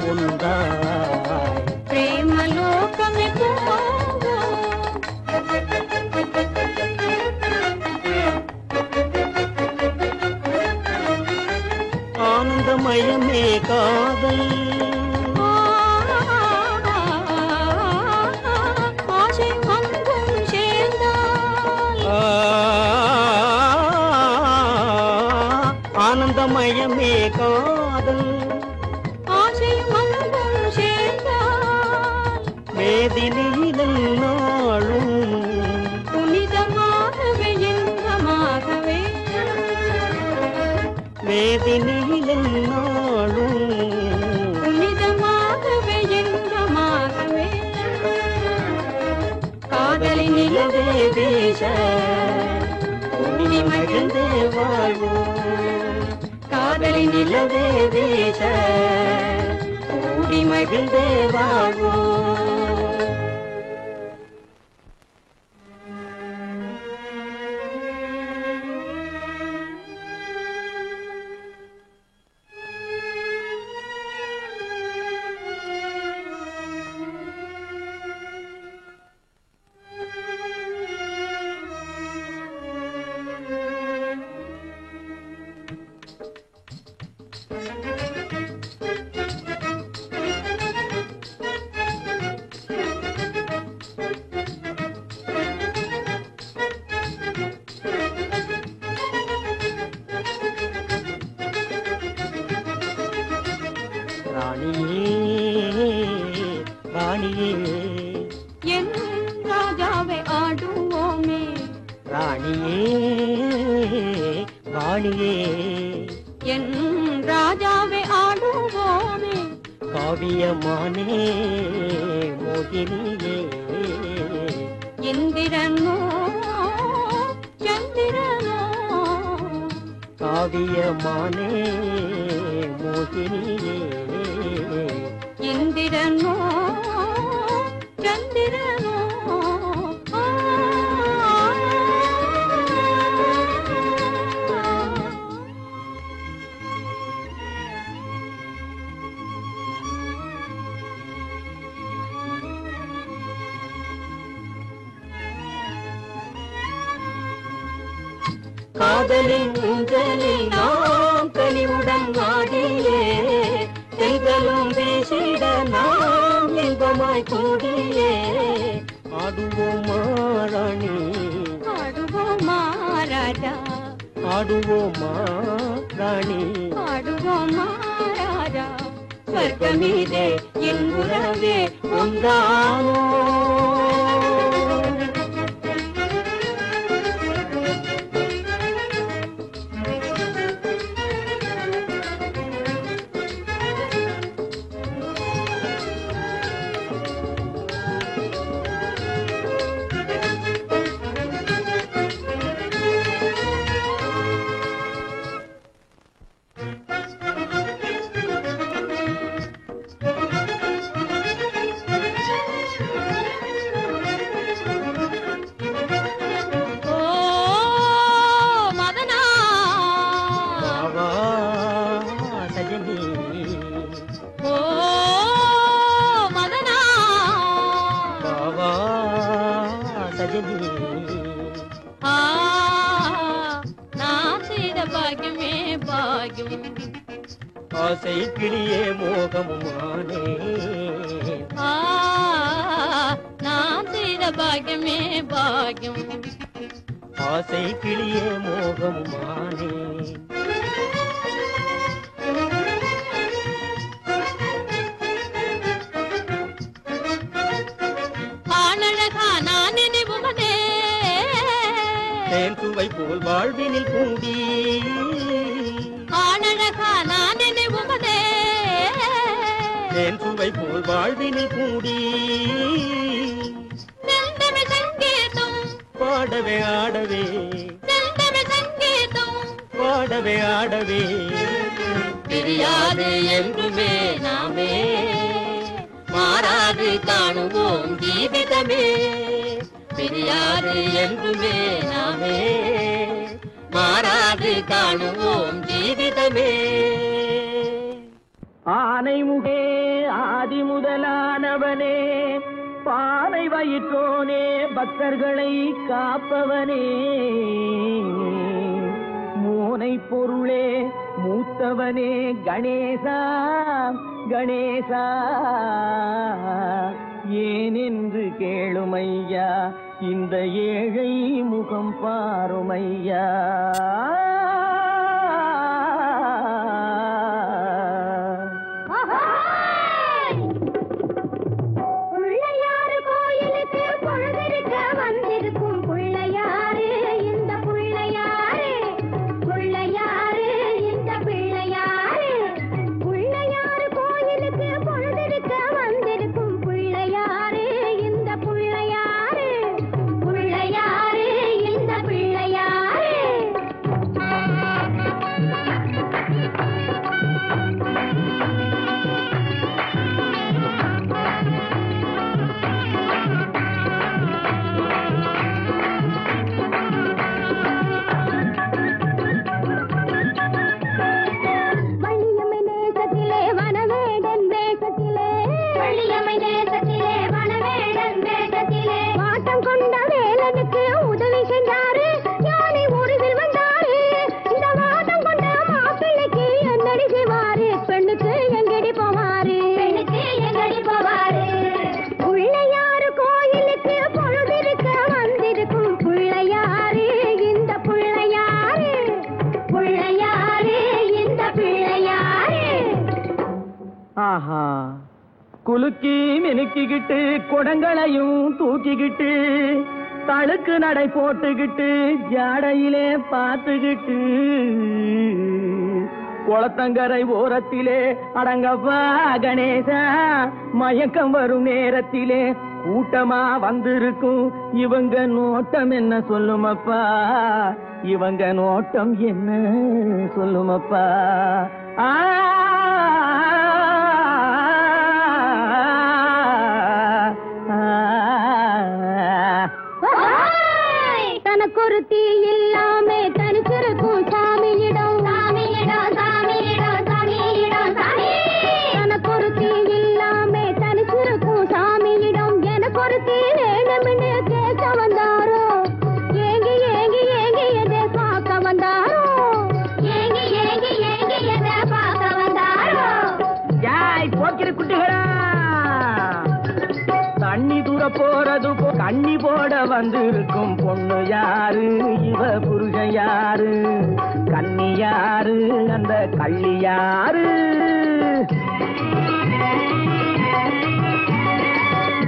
உண்டாய் பிரேமலோகமே ஆனந்தமயமே காதல் ஆசை அன்பும் சேர்ந்தால் ஆனந்தமயமே காதல் ஆசையும் அன்பும் சேர்ந்தால் வேதினியிலும் நாளும் புனிதமாகவே இன்பமாகவே வேதினியிலும் நாளும் புனிதமாகவே இன்பமாகவே காதலின் நிலவே வீச உன்னை மகிழ்ந்தே வாழ்வோம் காதலின் நிலவே வீச கூடி மகிழ்ந்தே வாழ்வோம் என் ராஜாவை ஆடுவோமே வாணியே என் ராஜாவை ஆடுவோமே காவியமானே மோகினியே இந்திரனோ சந்திரனோ காவியமானே மோகினியே இந்திரனோ சந்திரனோ காதலின் ஊஞ்சலில் நாம் கனிவுடன் ஆடியே செல்களும் வீசிட நாம் இன்பமாய் கூடியே ஆடுவோமா ராணி ஆடுவோமா ராஜா ஆடுவோமா ராணி ஆடுவோமா ராஜா சொர்க்கமீதே என் உறவே ஒன்றானோ பாகியம் ஆசை கிளியே மோகமுமானே நான் செய்த பாகியமே பாகியம் ஆசை கிளியே மோகமுமானே ஆனழகா நான் நினைவுவதே தேன் சுவை போல் வாழ்வினில் பூண்டி ஆனழகா நான் நினைவுவதே தேன் சுவை போல் வாழ்வினில் பூண்டி செந்தமிழ் சங்கீதம் பாடவே ஆடவே செந்தமிழ் சங்கீதம் பாடவே ஆடவே பிரியாது என்றுமே நாமே மாறாது காணுவோம் ஜீவிதமே பிரியாது என்றுமே நாமே மாறாது காணுவோம் ஜீவிதமே ஆனைமுகே ஆதி முதலானவனே பானை வயிற்றோனே பக்தர்களை காப்பவனே மூனை பொருளே மூத்தவனே கணேசா கணேசா ஏனென்று கேளுமையா இந்த ஏழை முகம் பாருமையா பிள்ளையாறு கோயிலுக்கு பொழுதிருக்க வந்திருக்கும் பிள்ளையாறு இந்த பிள்ளையாறு பிள்ளையாறு இந்த பிள்ளையாறு பிள்ளையாறு கோயிலுக்கு பொழுதிருக்க வந்திருக்கும் பிள்ளையாறு இந்த பிள்ளையாறு பிள்ளையாறு இந்த பிள்ளையாறு வள்ளியம்மை நேசத்திலே வனவேடன் வேஷத்திலே வள்ளியம்மை நேசத்திலே வனவேடன் வேஷத்திலே வாட்டம் கொண்ட வேலனுக்கு உதவி செஞ்சாரு யானை உருவில் வந்தாரு இந்த வாட்டம் கொண்ட மாப்பிள்ளைக்கு என்னடி செய்வாரு பெண்ணுக்கு எங்கடி போவாரு பெண்ணுக்கு எங்கடி போவாரு பிள்ளையாறு கோயிலுக்கு பொழுதிருக்க வந்திருக்கும் பிள்ளையாரு இந்த பிள்ளையாரு பிள்ளையாரு இந்த பிள்ளையாரு ஆஹா குலுக்கி மினுக்கிக்கிட்டு குடங்களையும் தூக்கிக்கிட்டு தழுக்கு நடை போட்டுக்கிட்டு ஜாடையிலே பார்த்துக்கிட்டு குளத்தங்கரை ஓரத்திலே அடங்கப்பா கணேசா மயக்கம் வரும் நேரத்திலே கூட்டமா வந்திருக்கும் இவங்க நோட்டம் என்ன சொல்லுமப்பா இவங்க நோட்டம் என்ன சொல்லுமப்பா தனக்கொருத்தி இல்லாம தனிச்சிருக்கும் சாமியிடம் சாமியிடம் சாமியிடம் சாமியிடம் சாமி தனக்கொருத்தி இல்லாம தனிச்சிருக்கும் சாமியிடம் எனக்கொருத்தி வேணும்னு கேட்க வந்தாரோ ஏங்கி ஏங்கி ஏங்கி எதை பார்க்க வந்தாரோ ஏங்கி ஏங்கி ஏங்கி எதை பார்க்க வந்தாரோ யாய் போக்கிற குட்டிகளா தண்ணி தூர போறது கண்ணி போட வந்திருக்கும் பொண்ணு யாரு இவ புருஷன் யாரு கண்ணி யாரு அந்த கள்ளி யாரு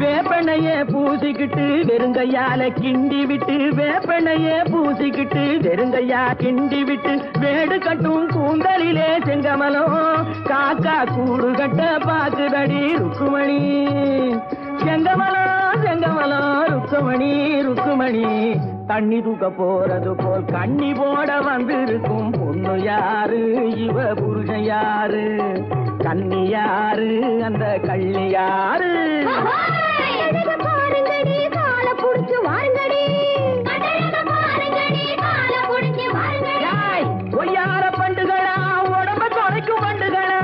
வேப்பனைய பூசிக்கிட்டு வெறுங்கையால கிண்டி விட்டு வேப்பனைய பூசிக்கிட்டு வெறுங்கையா கிண்டி விட்டு வேடு கட்டும் கூந்தலிலே செங்கமலம் காக்கா கூடு கட்ட பாக்குதடி ருக்குமணி செங்கமலம் செங்கமலம் ருக்குமணி ருக்குமணி தண்ணி தூக்க போறது போல் கண்ணி போட வந்திருக்கும் பொண்ணு யாரு இவ புருஷன் யாரு கண்ணி யாரு அந்த கள்ளி யாரு பாருங்கடி கால புடிச்சு வாருங்கடி ஒய்யார பண்டுகளா உடம்ப தொலைக்கும் பண்டுகளா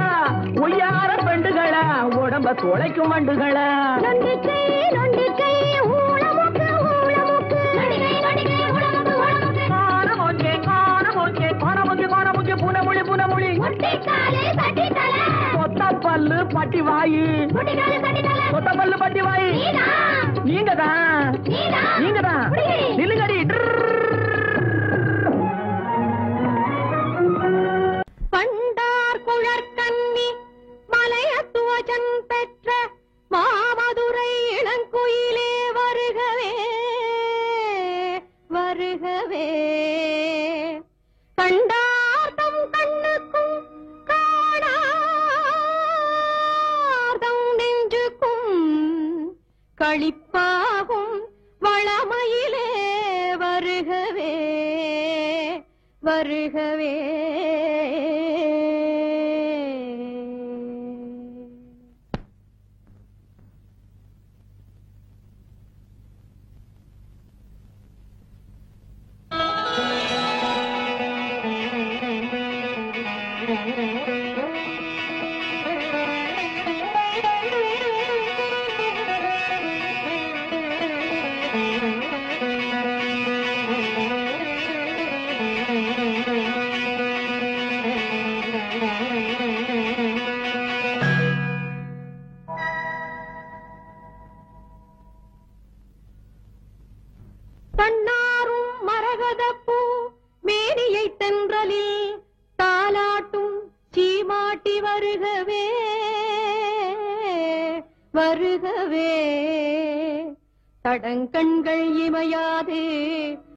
ஒய்யார பண்டுகளா உடம்ப தொலைக்கும் பண்டுகளா நொண்டிக்கை நொண்டிக்கை ஊளமுக்கு ஊளமுக்கு நொண்டிக்கை நொண்டிக்கை ஊளமுக்கு ஊளமுக்கு கோணமுக்கே கோணமுக்கே கோணமுக்கே கோணமுக்கே புனமுளி புனமுளி முட்டிக்காலு தட்டித்தலை கொத்த பல்லு பட்டி வாயு முட்டிக்காலு தட்டித்தலை கொத்த பல்லு பட்டி வாயு நீங்கதான் நீங்கதான் நில்லுங்கடி பண்டார் குழற்கன்னி மலையத்துவஜன் பெற்ற மாமதுரை இளங்குயிலே வருகவே வருகவே கண்டார்தம் கண்ணுக்கும் காணார்தம் நெஞ்சுக்கும் களிப்பாகும் வளமையிலே வருகவே வருகவே கண்ணாரும் மரகதப்பூ மேனியை தென்றலில் தாலாட்டும் சீமாட்டி வருகவே வருகவே தடங்கண்கள் இமையாதே